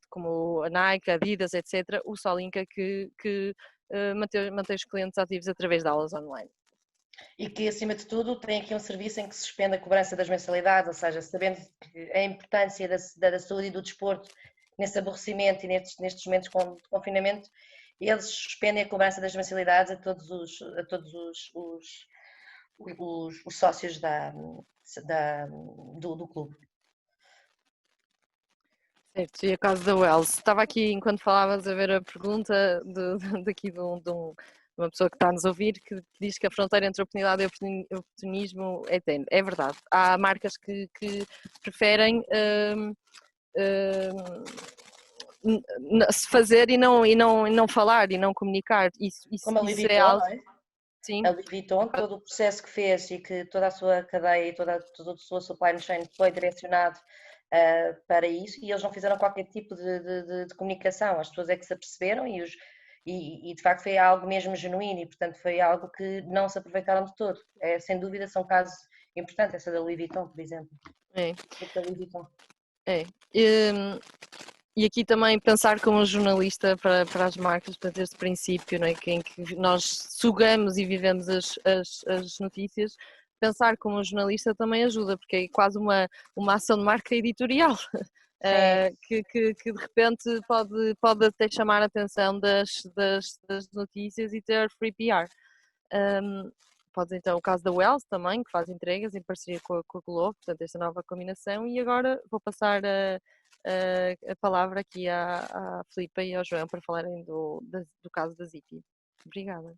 como a Nike, a Adidas, etc., o Solinka que mantém os clientes ativos através de aulas online. E que, acima de tudo, tem aqui um serviço em que se suspende a cobrança das mensalidades, ou seja, sabendo a importância da saúde e do desporto nesse aborrecimento e nestes momentos de confinamento, eles suspendem a cobrança das mensalidades a todos os sócios do clube. Certo, e a caso da Wells, estava aqui enquanto falavas a ver a pergunta daqui de uma pessoa que está a nos ouvir, que diz que a fronteira entre oportunidade e oportunismo é tênue. É verdade, há marcas que preferem se fazer e não falar e não comunicar. Isso Como a Louis isso Vuitton, é algo. não é? Sim. A Louis Vuitton, todo o processo que fez e que toda a sua cadeia e todo o seu supply chain foi direcionado para isso, e eles não fizeram qualquer tipo de comunicação. As pessoas é que se aperceberam e de facto foi algo mesmo genuíno, e portanto foi algo que não se aproveitaram de todo. Sem dúvida são casos importantes, essa da Louis Vuitton, por exemplo. É. Da Louis Vuitton. É. E aqui também pensar como jornalista para as marcas, para ter esse princípio, não é? Em que nós sugamos e vivemos as notícias, pensar como jornalista também ajuda, porque é quase uma ação de marca editorial, que de repente pode até chamar a atenção das notícias e ter free PR. podes então, o caso da Wells também, que faz entregas em parceria com a Glovo, portanto, esta nova combinação. E agora vou passar a palavra aqui à Filipa e ao João para falarem do caso da Zippy. Obrigada.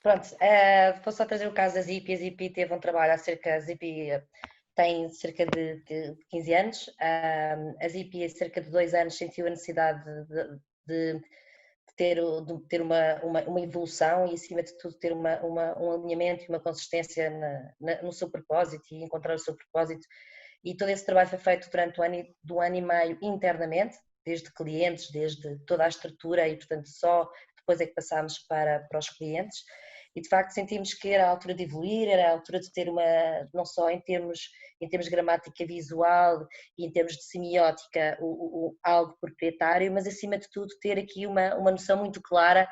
Pronto, vou só trazer o caso da Zippy. A Zippy teve um trabalho a Zippy tem cerca de 15 anos. A Zippy, há cerca de 2 anos, sentiu a necessidade de ter uma evolução e, acima de tudo, ter um alinhamento e uma consistência no seu propósito e encontrar o seu propósito. E todo esse trabalho foi feito durante um ano e meio internamente, desde clientes, desde toda a estrutura, e, portanto, só depois é que passámos para os clientes. E de facto sentimos que era a altura de evoluir, era a altura de ter não só em termos de gramática visual e em termos de semiótica, algo proprietário, mas acima de tudo ter aqui uma noção muito clara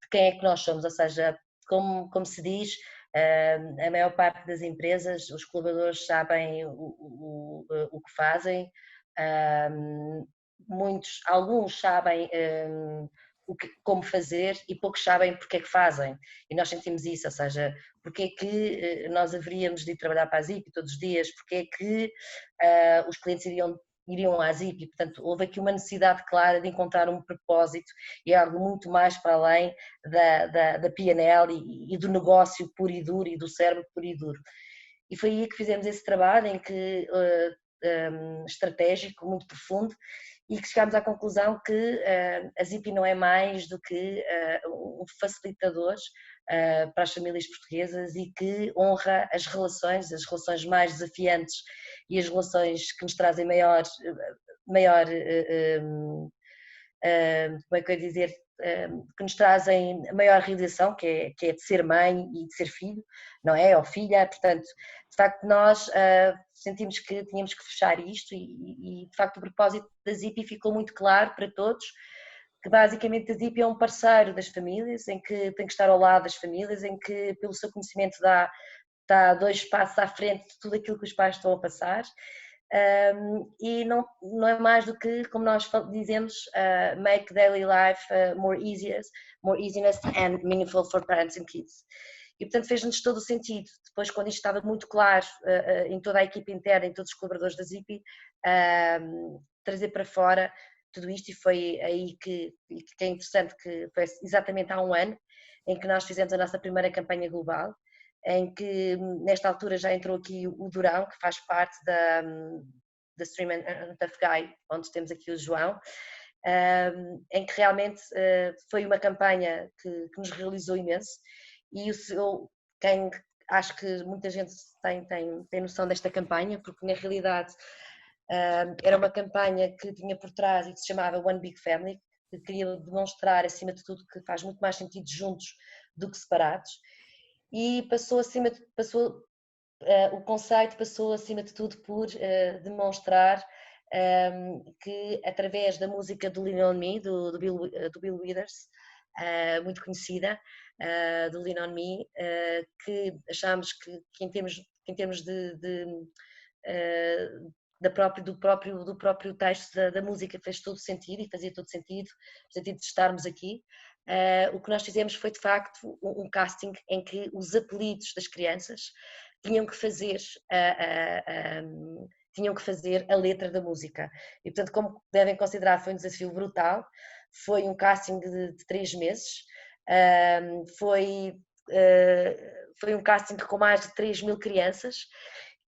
de quem é que nós somos, ou seja, como se diz, a maior parte das empresas, os colaboradores sabem o que fazem, alguns sabem como fazer e poucos sabem porque é que fazem, e nós sentimos isso, ou seja, porque é que nós haveríamos de ir trabalhar para a Zippy todos os dias, porque é que os clientes iriam à Zippy, portanto houve aqui uma necessidade clara de encontrar um propósito e algo muito mais para além da P&L e do negócio puro e duro e do cérebro puro e duro. E foi aí que fizemos esse trabalho estratégico, muito profundo, e que chegámos à conclusão que a Zippy não é mais do que um facilitador para as famílias portuguesas e que honra as relações mais desafiantes e as relações que nos trazem maior como é que eu ia dizer, que nos trazem a maior realização, que é de ser mãe e de ser filho, não é? Ou filha, portanto, de facto nós sentimos que tínhamos que fechar isto e de facto o propósito da Zippy ficou muito claro para todos, que basicamente a Zippy é um parceiro das famílias, em que tem que estar ao lado das famílias, em que pelo seu conhecimento dá 2 passos à frente de tudo aquilo que os pais estão a passar. E não é mais do que, como nós dizemos, make daily life more easiness and meaningful for parents and kids. E portanto fez-nos todo o sentido, depois quando isto estava muito claro em toda a equipe interna, em todos os colaboradores da Zippy, trazer para fora tudo isto, e foi aí que é interessante, que foi exatamente há um ano em que nós fizemos a nossa primeira campanha global, em que nesta altura já entrou aqui o Durão, que faz parte da Stream and Tough Guy, onde temos aqui o João, em que realmente foi uma campanha que nos realizou imenso, e acho que muita gente tem noção desta campanha, porque na realidade era uma campanha que tinha por trás e que se chamava One Big Family, que queria demonstrar acima de tudo que faz muito mais sentido juntos do que separados. E o conceito passou acima de tudo por demonstrar que através da música do Lean On Me, do Bill Withers, muito conhecida, do Lean On Me, que achámos que em termos do próprio texto da música fez todo sentido e fazia todo sentido, o sentido de estarmos aqui. O que nós fizemos foi de facto um casting em que os apelidos das crianças tinham que fazer a letra da música, e portanto, como devem considerar, foi um desafio brutal, foi um casting de 3 meses, foi um casting com mais de 3.000 crianças,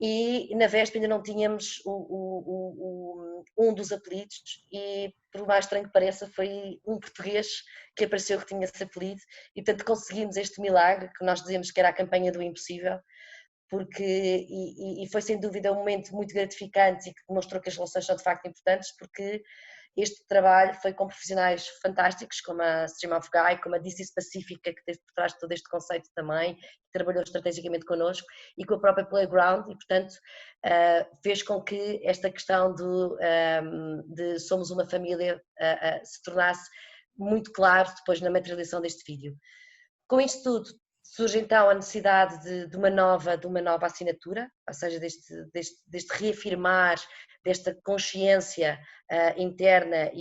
e na véspera ainda não tínhamos um dos apelidos, e por mais estranho que pareça foi um português que apareceu que tinha esse apelido, e portanto conseguimos este milagre, que nós dizemos que era a campanha do impossível, e foi sem dúvida um momento muito gratificante e que demonstrou que as relações são de facto importantes, porque este trabalho foi com profissionais fantásticos, como a Stream of Guy, como a DC Pacífica, que teve por trás de todo este conceito também, que trabalhou estrategicamente connosco, e com a própria Playground, e portanto fez com que esta questão de somos uma família se tornasse muito claro depois na materialização deste vídeo. Com isto tudo, surge então a necessidade de uma nova assinatura, ou seja, deste reafirmar, desta consciência interna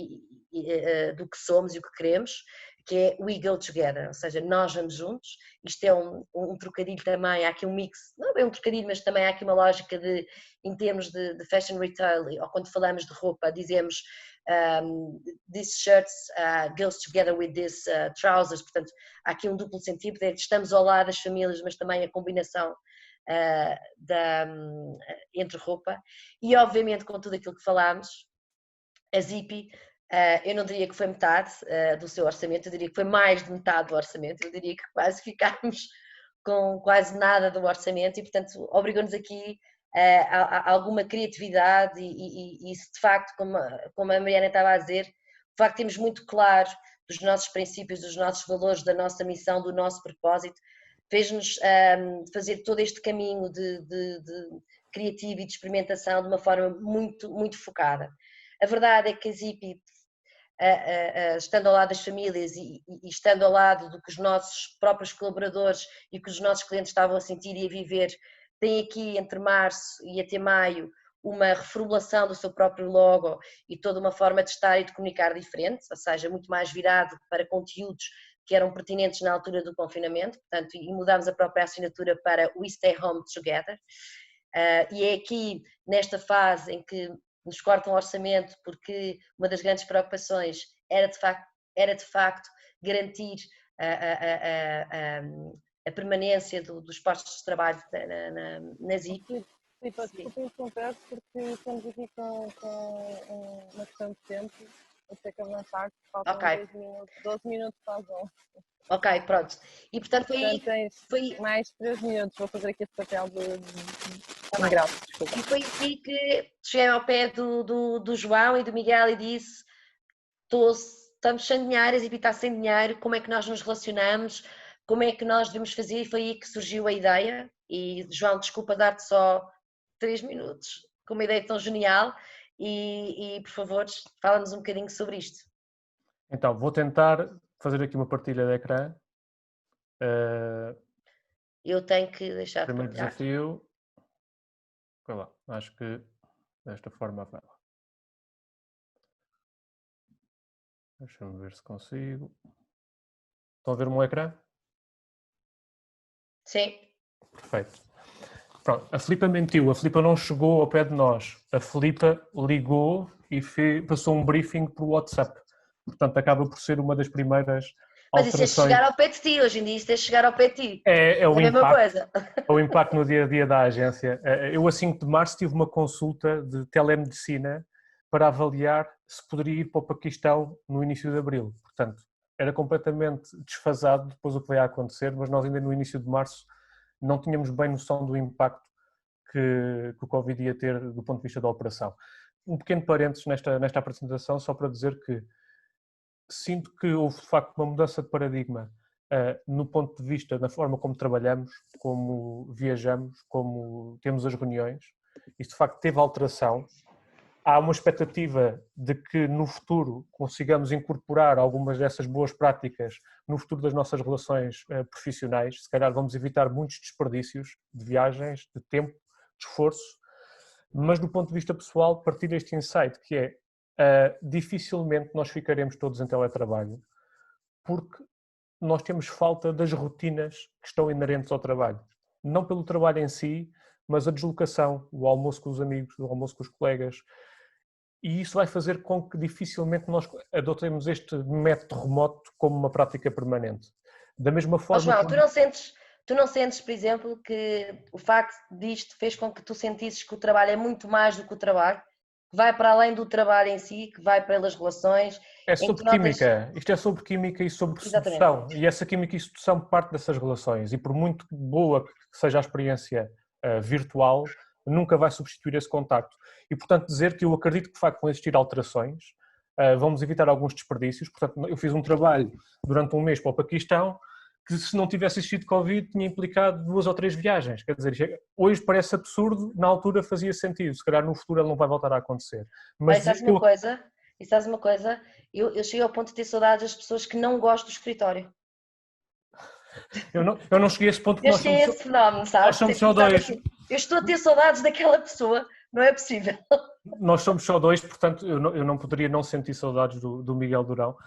do que somos e o que queremos, que é We Go Together, ou seja, nós vamos juntos. Isto é um trocadilho também, há aqui um mix, não é um trocadilho, mas também há aqui uma lógica em termos de fashion retail, ou quando falamos de roupa, dizemos these shirts goes together with these trousers, portanto, há aqui um duplo sentido, é que estamos ao lado das famílias, mas também a combinação entre roupa, e obviamente com tudo aquilo que falámos, a Zippy, eu não diria que foi metade do seu orçamento, eu diria que foi mais de metade do orçamento, eu diria que quase ficámos com quase nada do orçamento e, portanto, obrigou-nos aqui a alguma criatividade e de facto, como a Mariana estava a dizer, de facto temos muito claro dos nossos princípios, dos nossos valores, da nossa missão, do nosso propósito, fez-nos fazer todo este caminho de criativo e de experimentação de uma forma muito, muito focada. A verdade é que a Zippy, estando ao lado das famílias e estando ao lado do que os nossos próprios colaboradores e que os nossos clientes estavam a sentir e a viver, tem aqui entre março e até maio uma reformulação do seu próprio logo e toda uma forma de estar e de comunicar diferente, ou seja, muito mais virado para conteúdos que eram pertinentes na altura do confinamento, portanto, e mudámos a própria assinatura para We Stay Home Together. E é aqui, nesta fase em que nos cortam o orçamento, porque uma das grandes preocupações era de facto garantir a permanência dos postos de trabalho na Zippy. Desculpa interromper, porque estamos aqui com uma questão de tempo, vou ter que avançar, faltam 12 minutos para as 11. Ok, pronto. E portanto foi mais 3 minutos, vou fazer aqui esse papel de graça, desculpa. E foi aqui que cheguei ao pé do João e do Miguel e disse: estamos sem dinheiro, a Zippy está sem dinheiro, como é que nós nos relacionamos, como é que nós devemos fazer? E foi aí que surgiu a ideia. E João, desculpa dar-te só 3 minutos com uma ideia tão genial e por favor, fala-nos um bocadinho sobre isto. Então, vou tentar fazer aqui uma partilha de ecrã. Eu tenho que deixar de primeiro partilhar. desafio. Vai lá, acho que desta forma vai lá. Deixa-me ver se consigo. Estão a ver o meu ecrã? Sim. Perfeito. Pronto, a Filipa mentiu, a Filipa não chegou ao pé de nós. A Filipa ligou e passou um briefing por WhatsApp. Portanto, acaba por ser uma das primeiras Mas alterações. isso é chegar ao pé de ti, hoje em dia isso é chegar ao pé de ti. É a mesma coisa. É o impacto no dia-a-dia da agência. Eu, a 5 de março, tive uma consulta de telemedicina para avaliar se poderia ir para o Paquistão no início de abril. Portanto, era completamente desfasado depois o que veio a acontecer, mas nós ainda no início de março não tínhamos bem noção do impacto que o Covid ia ter do ponto de vista da operação. Um pequeno parênteses nesta apresentação, só para dizer que sinto que houve de facto uma mudança de paradigma no ponto de vista da forma como trabalhamos, como viajamos, como temos as reuniões. Isto de facto teve alteração. Há uma expectativa de que no futuro consigamos incorporar algumas dessas boas práticas no futuro das nossas relações profissionais. Se calhar vamos evitar muitos desperdícios de viagens, de tempo, de esforço, mas do ponto de vista pessoal partilho este insight que é dificilmente nós ficaremos todos em teletrabalho porque nós temos falta das rotinas que estão inerentes ao trabalho. Não pelo trabalho em si, mas a deslocação, o almoço com os amigos, o almoço com os colegas. E isso vai fazer com que dificilmente nós adotemos este método remoto como uma prática permanente. Da mesma forma... João, tu não sentes, por exemplo, que o facto disto fez com que tu sentisses que o trabalho é muito mais do que o trabalho? Que vai para além do trabalho em si, que vai pelas relações... É sobre química. Isto é sobre química e sobre sedução. E essa química e sedução parte dessas relações. E por muito boa que seja a experiência virtual, nunca vai substituir esse contacto. E, portanto, dizer que eu acredito que, de facto, vão existir alterações, vamos evitar alguns desperdícios. Portanto, eu fiz um trabalho durante um mês para o Paquistão, que se não tivesse existido Covid, tinha implicado 2 ou 3 viagens. Quer dizer, hoje parece absurdo, na altura fazia sentido. Se calhar no futuro ele não vai voltar a acontecer. Mas sabes uma coisa? Eu cheguei ao ponto de ter saudades das pessoas que não gostam do escritório. Eu não cheguei a esse ponto. Eu cheguei a esse fenómeno, sabes? Nós somos só 2. Assim, eu estou a ter saudades daquela pessoa, não é possível. Nós somos só 2, portanto eu não poderia não sentir saudades do Miguel Durão.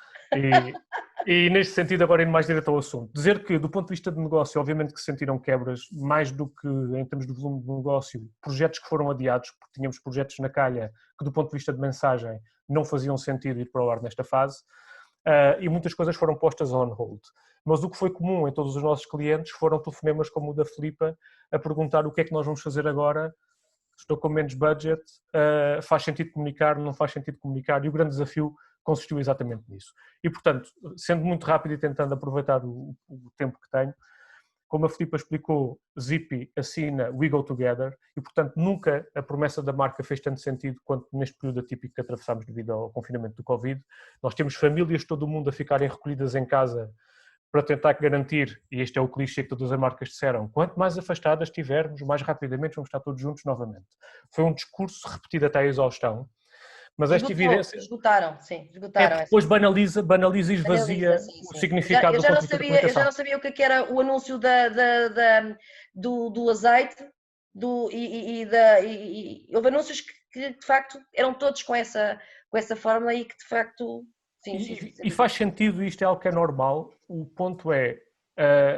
E neste sentido, agora indo mais direto ao assunto, dizer que do ponto de vista de negócio, obviamente que se sentiram quebras, mais do que em termos de volume de negócio, projetos que foram adiados, porque tínhamos projetos na calha que do ponto de vista de mensagem não faziam sentido ir para o ar nesta fase, e muitas coisas foram postas on hold. Mas o que foi comum em todos os nossos clientes foram telefonemas como o da Filipa a perguntar o que é que nós vamos fazer agora, estou com menos budget, faz sentido comunicar, não faz sentido comunicar, e o grande desafio consistiu exatamente nisso. E, portanto, sendo muito rápido e tentando aproveitar o tempo que tenho, como a Filipa explicou, Zippy assina We Go Together e, portanto, nunca a promessa da marca fez tanto sentido quanto neste período atípico que atravessámos devido ao confinamento do Covid. Nós temos famílias de todo o mundo a ficarem recolhidas em casa para tentar garantir, e este é o clichê que todas as marcas disseram, quanto mais afastadas estivermos, mais rapidamente vamos estar todos juntos novamente. Foi um discurso repetido até à exaustão, mas esta evidência... Esgotaram. É que depois banaliza e esvazia o significado do ponto de vista da comunicação. Eu já não sabia o que era o anúncio do azeite, e houve anúncios que de facto eram todos com essa fórmula e que de facto... E faz sentido, isto é algo que é normal. O ponto é,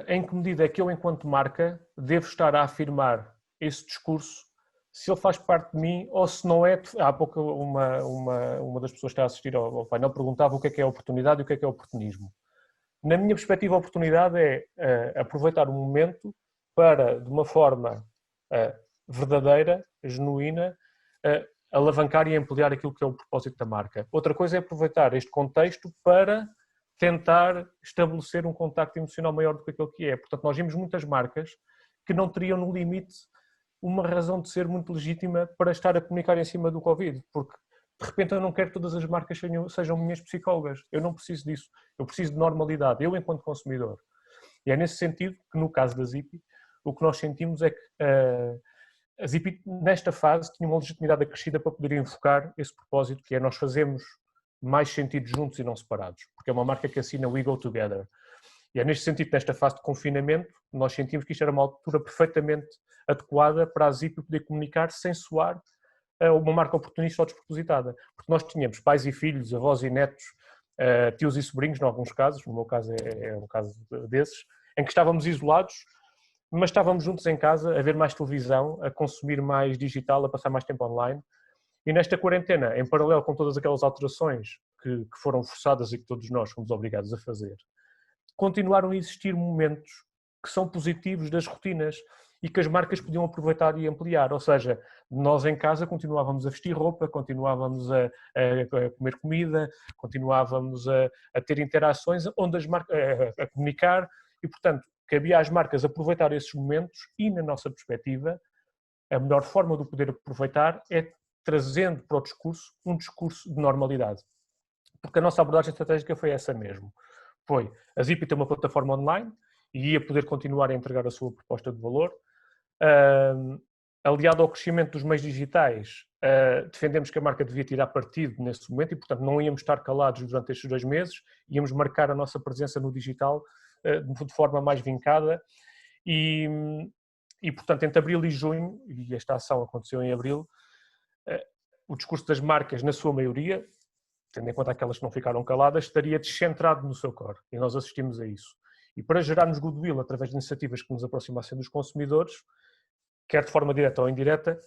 em que medida é que eu, enquanto marca, devo estar a afirmar esse discurso, se ele faz parte de mim ou se não é. Há pouco uma das pessoas que está a assistir ao painel perguntava o que é oportunidade e o que é oportunismo. Na minha perspectiva, a oportunidade é aproveitar o momento para, de uma forma verdadeira, genuína, alavancar e ampliar aquilo que é o propósito da marca. Outra coisa é aproveitar este contexto para tentar estabelecer um contacto emocional maior do que aquele que é. Portanto, nós vimos muitas marcas que não teriam no limite uma razão de ser muito legítima para estar a comunicar em cima do Covid, porque de repente eu não quero que todas as marcas sejam minhas psicólogas, eu não preciso disso, eu preciso de normalidade, eu enquanto consumidor. E é nesse sentido que no caso da Zippy, o que nós sentimos é que a Zippy, nesta fase, tinha uma legitimidade acrescida para poder enfocar esse propósito, que é nós fazemos mais sentido juntos e não separados, porque é uma marca que assina We Go Together. E é neste sentido, nesta fase de confinamento, nós sentimos que isto era uma altura perfeitamente adequada para a Zippy poder comunicar sem soar uma marca oportunista ou despropositada. Porque nós tínhamos pais e filhos, avós e netos, tios e sobrinhos, em alguns casos, no meu caso é um caso desses, em que estávamos isolados, mas estávamos juntos em casa a ver mais televisão, a consumir mais digital, a passar mais tempo online. E nesta quarentena, em paralelo com todas aquelas alterações que foram forçadas e que todos nós fomos obrigados a fazer, continuaram a existir momentos que são positivos das rotinas e que as marcas podiam aproveitar e ampliar. Ou seja, nós em casa continuávamos a vestir roupa, continuávamos a comer comida, continuávamos a ter interações onde as marcas a comunicar e, portanto, cabia às marcas aproveitar esses momentos e, na nossa perspectiva, a melhor forma de o poder aproveitar é trazendo para o discurso um discurso de normalidade. Porque a nossa abordagem estratégica foi essa mesmo. Foi, a Zippy tem uma plataforma online e ia poder continuar a entregar a sua proposta de valor. Aliado ao crescimento dos meios digitais, defendemos que a marca devia tirar partido nesse momento e, portanto, não íamos estar calados durante estes 2 meses, íamos marcar a nossa presença no digital de forma mais vincada e, portanto, entre abril e junho, e esta ação aconteceu em abril, o discurso das marcas, na sua maioria, tendo em conta aquelas que não ficaram caladas, estaria descentrado no seu core, e nós assistimos a isso. E para gerarmos goodwill através de iniciativas que nos aproximassem dos consumidores, quer de forma direta ou indireta,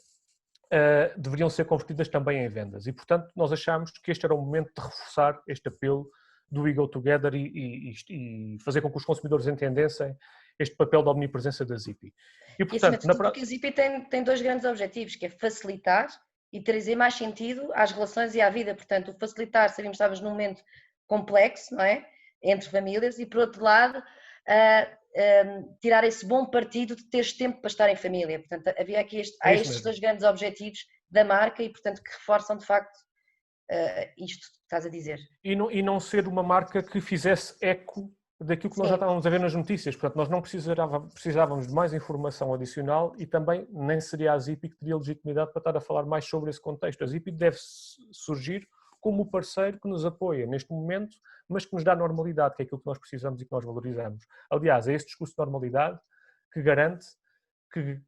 deveriam ser convertidas também em vendas. E, portanto, nós achámos que este era o momento de reforçar este apelo do We Go Together e fazer com que os consumidores entendessem este papel da omnipresença da Zippy. E, portanto, porque a Zippy tem 2 grandes objetivos, que é facilitar e trazer mais sentido às relações e à vida. Portanto, o facilitar, sabíamos que estávamos num momento complexo, não é? Entre famílias, e por outro lado, tirar esse bom partido de teres tempo para estar em família. Portanto, havia aqui estes 2 grandes objetivos da marca e, portanto, que reforçam de facto isto que estás a dizer. E não ser uma marca que fizesse eco daquilo que nós já estávamos a ver nas notícias. Portanto, nós não precisávamos de mais informação adicional e também nem seria a Zippy que teria legitimidade para estar a falar mais sobre esse contexto. A Zippy deve surgir como o parceiro que nos apoia neste momento, mas que nos dá normalidade, que é aquilo que nós precisamos e que nós valorizamos. Aliás, é esse discurso de normalidade que garante que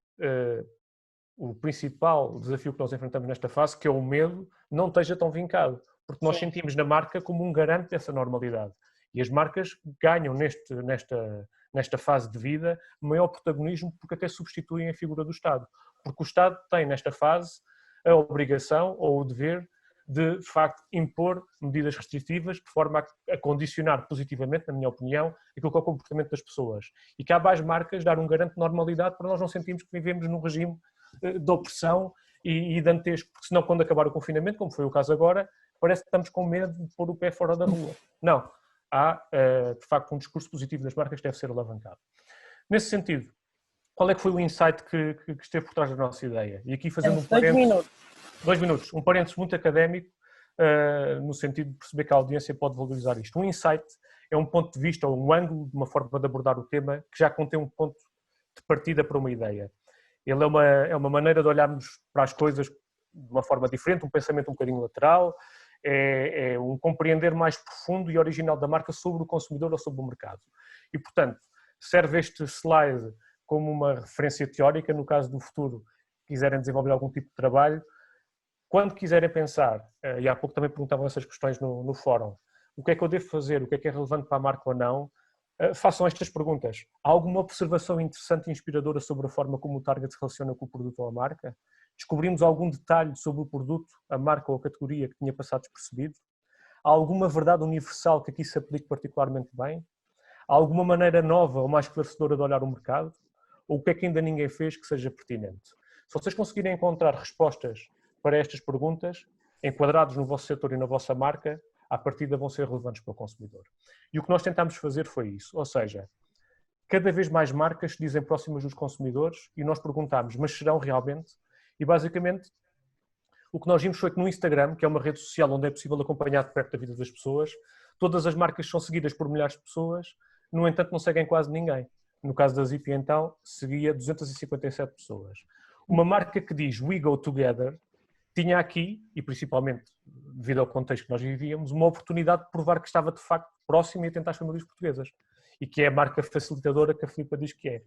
o principal desafio que nós enfrentamos nesta fase, que é o medo, não esteja tão vincado. Porque nós sentimos na marca como um garante dessa normalidade. E as marcas ganham nesta fase de vida maior protagonismo porque até substituem a figura do Estado. Porque o Estado tem nesta fase a obrigação ou o dever de facto impor medidas restritivas de forma a condicionar positivamente, na minha opinião, aquilo que é o comportamento das pessoas. E cabe às marcas dar um garante de normalidade para nós não sentirmos que vivemos num regime de opressão e dantesco, porque senão quando acabar o confinamento, como foi o caso agora, parece que estamos com medo de pôr o pé fora da rua. Não. Há, de facto, um discurso positivo das marcas que deve ser alavancado. Nesse sentido, qual é que foi o insight que esteve por trás da nossa ideia? E aqui fazendo um parênteses... 2 minutos. Um parênteses muito académico, no sentido de perceber que a audiência pode valorizar isto. Um insight é um ponto de vista ou um ângulo de uma forma de abordar o tema que já contém um ponto de partida para uma ideia. Ele é uma maneira de olharmos para as coisas de uma forma diferente, um pensamento um bocadinho lateral, é um compreender mais profundo e original da marca sobre o consumidor ou sobre o mercado. E, portanto, serve este slide como uma referência teórica, no caso do futuro, quiserem desenvolver algum tipo de trabalho. Quando quiserem pensar, e há pouco também perguntavam essas questões no fórum, o que é que eu devo fazer, o que é relevante para a marca ou não, façam estas perguntas. Há alguma observação interessante e inspiradora sobre a forma como o target se relaciona com o produto ou a marca? Descobrimos algum detalhe sobre o produto, a marca ou a categoria que tinha passado despercebido? Há alguma verdade universal que aqui se aplique particularmente bem? Há alguma maneira nova ou mais esclarecedora de olhar o mercado? Ou o que é que ainda ninguém fez que seja pertinente? Se vocês conseguirem encontrar respostas para estas perguntas, enquadrados no vosso setor e na vossa marca, à partida vão ser relevantes para o consumidor. E o que nós tentámos fazer foi isso, ou seja, cada vez mais marcas se dizem próximas dos consumidores e nós perguntámos, mas serão realmente? E basicamente o que nós vimos foi que no Instagram, que é uma rede social onde é possível acompanhar de perto a vida das pessoas, todas as marcas são seguidas por milhares de pessoas, no entanto não seguem quase ninguém. No caso da Zippy então, seguia 257 pessoas. Uma marca que diz We Go Together tinha aqui, e principalmente devido ao contexto que nós vivíamos, uma oportunidade de provar que estava de facto próxima e atenta às famílias portuguesas. E que é a marca facilitadora que a Filipa diz que é.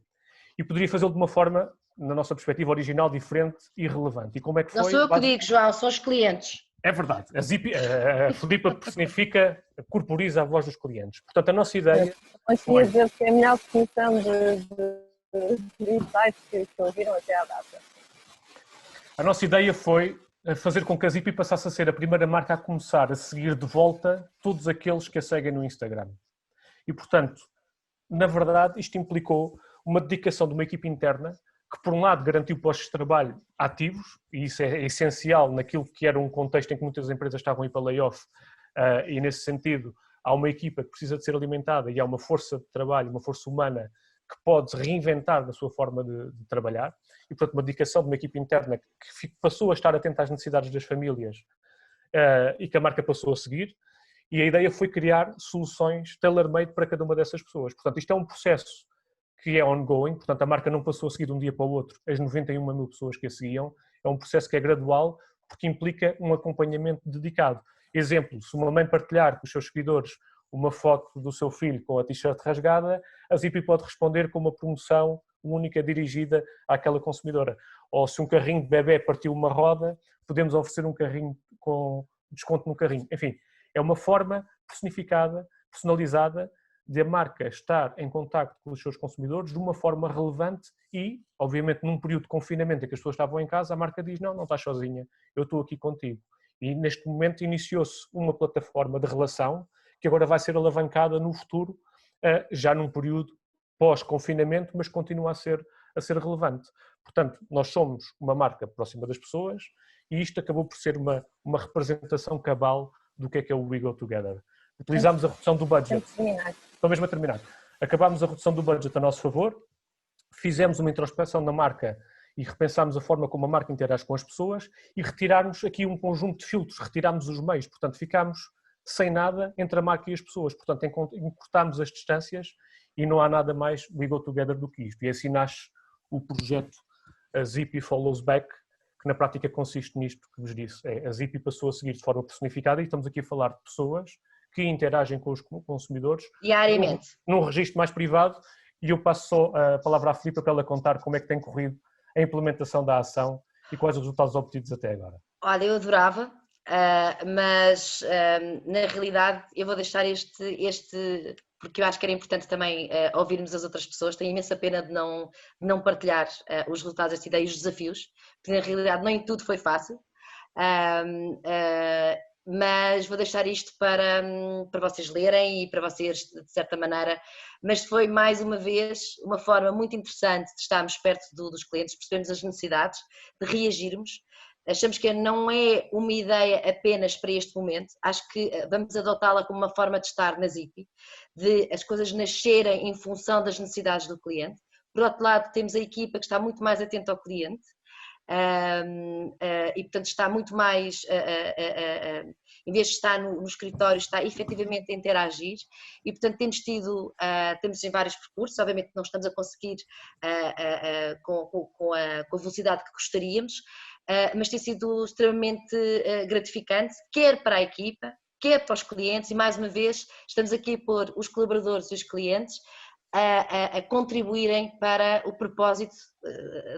E poderia fazê-lo de uma forma, na nossa perspectiva original, diferente e relevante. E como é que foi? Não sou eu que digo, João, são os clientes. É verdade. A Filipa personifica, corporiza a voz dos clientes. Portanto, a nossa ideia foi... dizer que é a melhor definição de insights que ouviram até à data. A nossa ideia foi fazer com que a Zippy passasse a ser a primeira marca a começar a seguir de volta todos aqueles que a seguem no Instagram. E, portanto, na verdade, isto implicou uma dedicação de uma equipe interna que, por um lado, garantiu postos de trabalho ativos, e isso é essencial naquilo que era um contexto em que muitas empresas estavam a ir para layoff, e nesse sentido há uma equipa que precisa de ser alimentada e há uma força de trabalho, uma força humana que pode se reinventar da sua forma de trabalhar e, portanto, uma dedicação de uma equipe interna que passou a estar atenta às necessidades das famílias e que a marca passou a seguir. E a ideia foi criar soluções tailor-made para cada uma dessas pessoas. Portanto, isto é um processo que é ongoing, portanto, a marca não passou a seguir de um dia para o outro as 91 mil pessoas que a seguiam. É um processo que é gradual porque implica um acompanhamento dedicado. Exemplo, se uma mãe partilhar com os seus seguidores uma foto do seu filho com a t-shirt rasgada, a Zippy pode responder com uma promoção única dirigida àquela consumidora. Ou se um carrinho de bebê partiu uma roda, podemos oferecer um carrinho com desconto no carrinho. Enfim, é uma forma personificada, personalizada, de a marca estar em contacto com os seus consumidores de uma forma relevante e, obviamente, num período de confinamento em que as pessoas estavam em casa, a marca diz, não estás sozinha, eu estou aqui contigo. E neste momento iniciou-se uma plataforma de relação que agora vai ser alavancada no futuro, já num período pós-confinamento, mas continua a ser relevante. Portanto, nós somos uma marca próxima das pessoas e isto acabou por ser uma representação cabal do que é o We Go Together. Utilizámos a redução do budget. Estou mesmo a terminar. Acabámos a redução do budget a nosso favor, fizemos uma introspeção da marca e repensámos a forma como a marca interage com as pessoas e retirarmos aqui um conjunto de filtros, retirarmos os meios, portanto ficámos sem nada entre a marca e as pessoas, portanto encurtámos as distâncias e não há nada mais We Go Together do que isto. E assim nasce o projeto a Zippy Follows Back, que na prática consiste nisto que vos disse. A Zippy passou a seguir de forma personificada e estamos aqui a falar de pessoas que interagem com os consumidores diariamente, num registro mais privado, e eu passo só a palavra à Filipa para ela contar como é que tem corrido a implementação da ação e quais os resultados obtidos até agora. Olha, eu adorava, Mas na realidade eu vou deixar este porque eu acho que era importante também ouvirmos as outras pessoas. Tenho imensa pena de não partilhar os resultados desta ideia e os desafios, porque na realidade nem tudo foi fácil. Mas vou deixar isto para vocês lerem e para vocês, de certa maneira, mas foi mais uma vez uma forma muito interessante de estarmos perto dos clientes, percebermos as necessidades, de reagirmos. Achamos que não é uma ideia apenas para este momento, acho que vamos adotá-la como uma forma de estar na Zippy, de as coisas nascerem em função das necessidades do cliente. Por outro lado, temos a equipa que está muito mais atenta ao cliente, e portanto está muito mais, em vez de estar no escritório, está efetivamente a interagir e portanto temos em vários percursos, obviamente não estamos a conseguir com a velocidade que gostaríamos, mas tem sido extremamente gratificante, quer para a equipa, quer para os clientes, e mais uma vez estamos aqui a pôr os colaboradores e os clientes a contribuírem para o propósito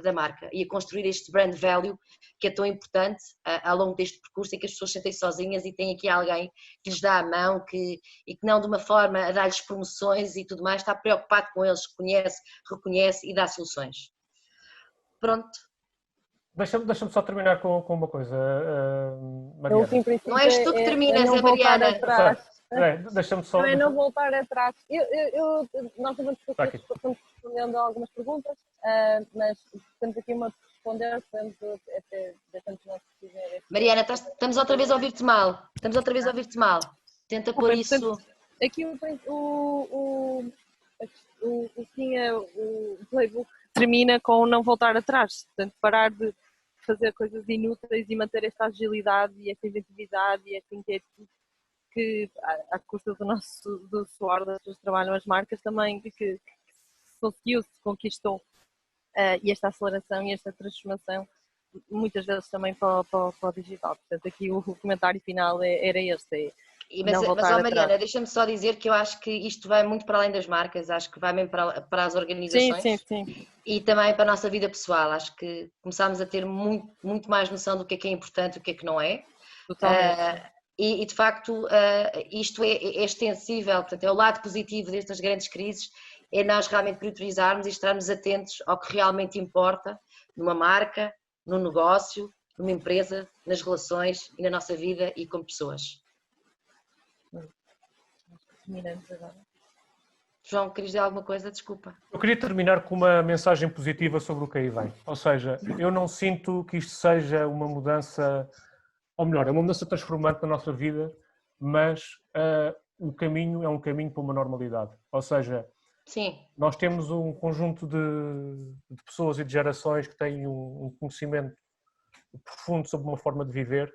da marca e a construir este brand value que é tão importante ao longo deste percurso, em que as pessoas se sentem sozinhas e têm aqui alguém que lhes dá a mão e que não de uma forma a dar-lhes promoções e tudo mais, está preocupado com eles, conhece, reconhece e dá soluções. Pronto. Deixa-me só terminar com uma coisa, Mariana. Não és tu que terminas, é Mariana. Deixa-me só... Também não voltar atrás. Nós estamos respondendo a algumas perguntas, mas temos aqui uma para responder, podemos até deixamos nós dizer. Mariana, estamos outra vez a ouvir-te mal. Tenta pôr isso... Aqui o playbook termina com não voltar atrás, portanto parar de fazer coisas inúteis e manter esta agilidade e esta inventividade e esta inquietude que à custa do suor das pessoas que trabalham as marcas também que conseguiu-se, conquistou, e esta aceleração e esta transformação muitas vezes também para o digital. Portanto aqui o comentário final era este. Mas Mariana, deixa-me só dizer que eu acho que isto vai muito para além das marcas, acho que vai mesmo para as organizações. Sim. E também para a nossa vida pessoal. Acho que começámos a ter muito mais noção do que é importante e o que é que não é. Totalmente. E de facto isto é extensível, portanto é o lado positivo destas grandes crises, é nós realmente priorizarmos e estarmos atentos ao que realmente importa numa marca, num negócio, numa empresa, nas relações e na nossa vida e como pessoas. Terminamos agora. João, querias dizer alguma coisa? Desculpa. Eu queria terminar com uma mensagem positiva sobre o que aí vem. Ou seja, eu não sinto que isto seja uma mudança, ou melhor, é uma mudança transformante na nossa vida, mas o caminho é um caminho para uma normalidade. Ou seja, sim, nós temos um conjunto de pessoas e de gerações que têm um conhecimento profundo sobre uma forma de viver,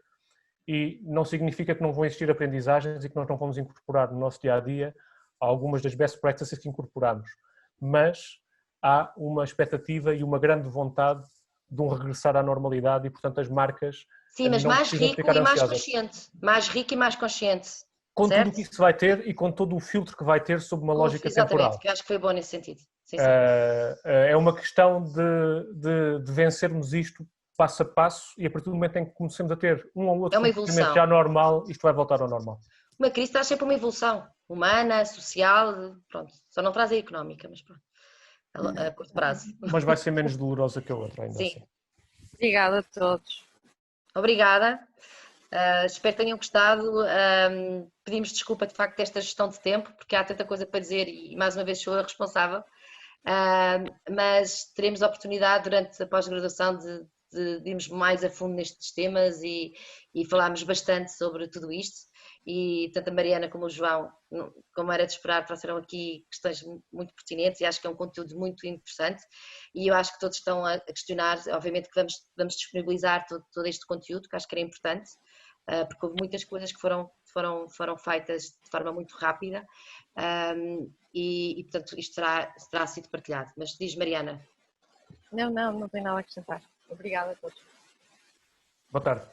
e não significa que não vão existir aprendizagens e que nós não vamos incorporar no nosso dia-a-dia algumas das best practices que incorporamos, mas há uma expectativa e uma grande vontade de um regressar à normalidade e, portanto, as marcas... Sim, mas mais rico e mais consciente. Mais rico e mais consciente. Com certo? tudo o que isso vai ter e com todo o filtro que vai ter sob uma lógica temporal. Exatamente, que eu acho que foi bom nesse sentido. Sim. É uma questão de vencermos isto passo a passo, e a partir do momento em que começamos a ter um ou outro comportamento já normal, isto vai voltar ao normal. Uma crise traz sempre uma evolução humana, social, pronto. Só não traz a económica, mas pronto, a curto prazo. Mas vai ser menos dolorosa que a outra, ainda Sim. assim. Obrigada a todos. Obrigada. Espero que tenham gostado. Pedimos desculpa de facto desta gestão de tempo, porque há tanta coisa para dizer e mais uma vez sou a responsável. Mas teremos a oportunidade durante a pós-graduação de irmos mais a fundo nestes temas e falarmos bastante sobre tudo isto. E tanto a Mariana como o João, como era de esperar, trouxeram aqui questões muito pertinentes e acho que é um conteúdo muito interessante, e eu acho que todos estão a questionar. Obviamente que vamos disponibilizar todo este conteúdo, que acho que era importante, porque houve muitas coisas que foram feitas de forma muito rápida, e portanto isto terá sido partilhado. Mas diz, Mariana. Não tenho nada a acrescentar. Obrigada a todos. Boa tarde.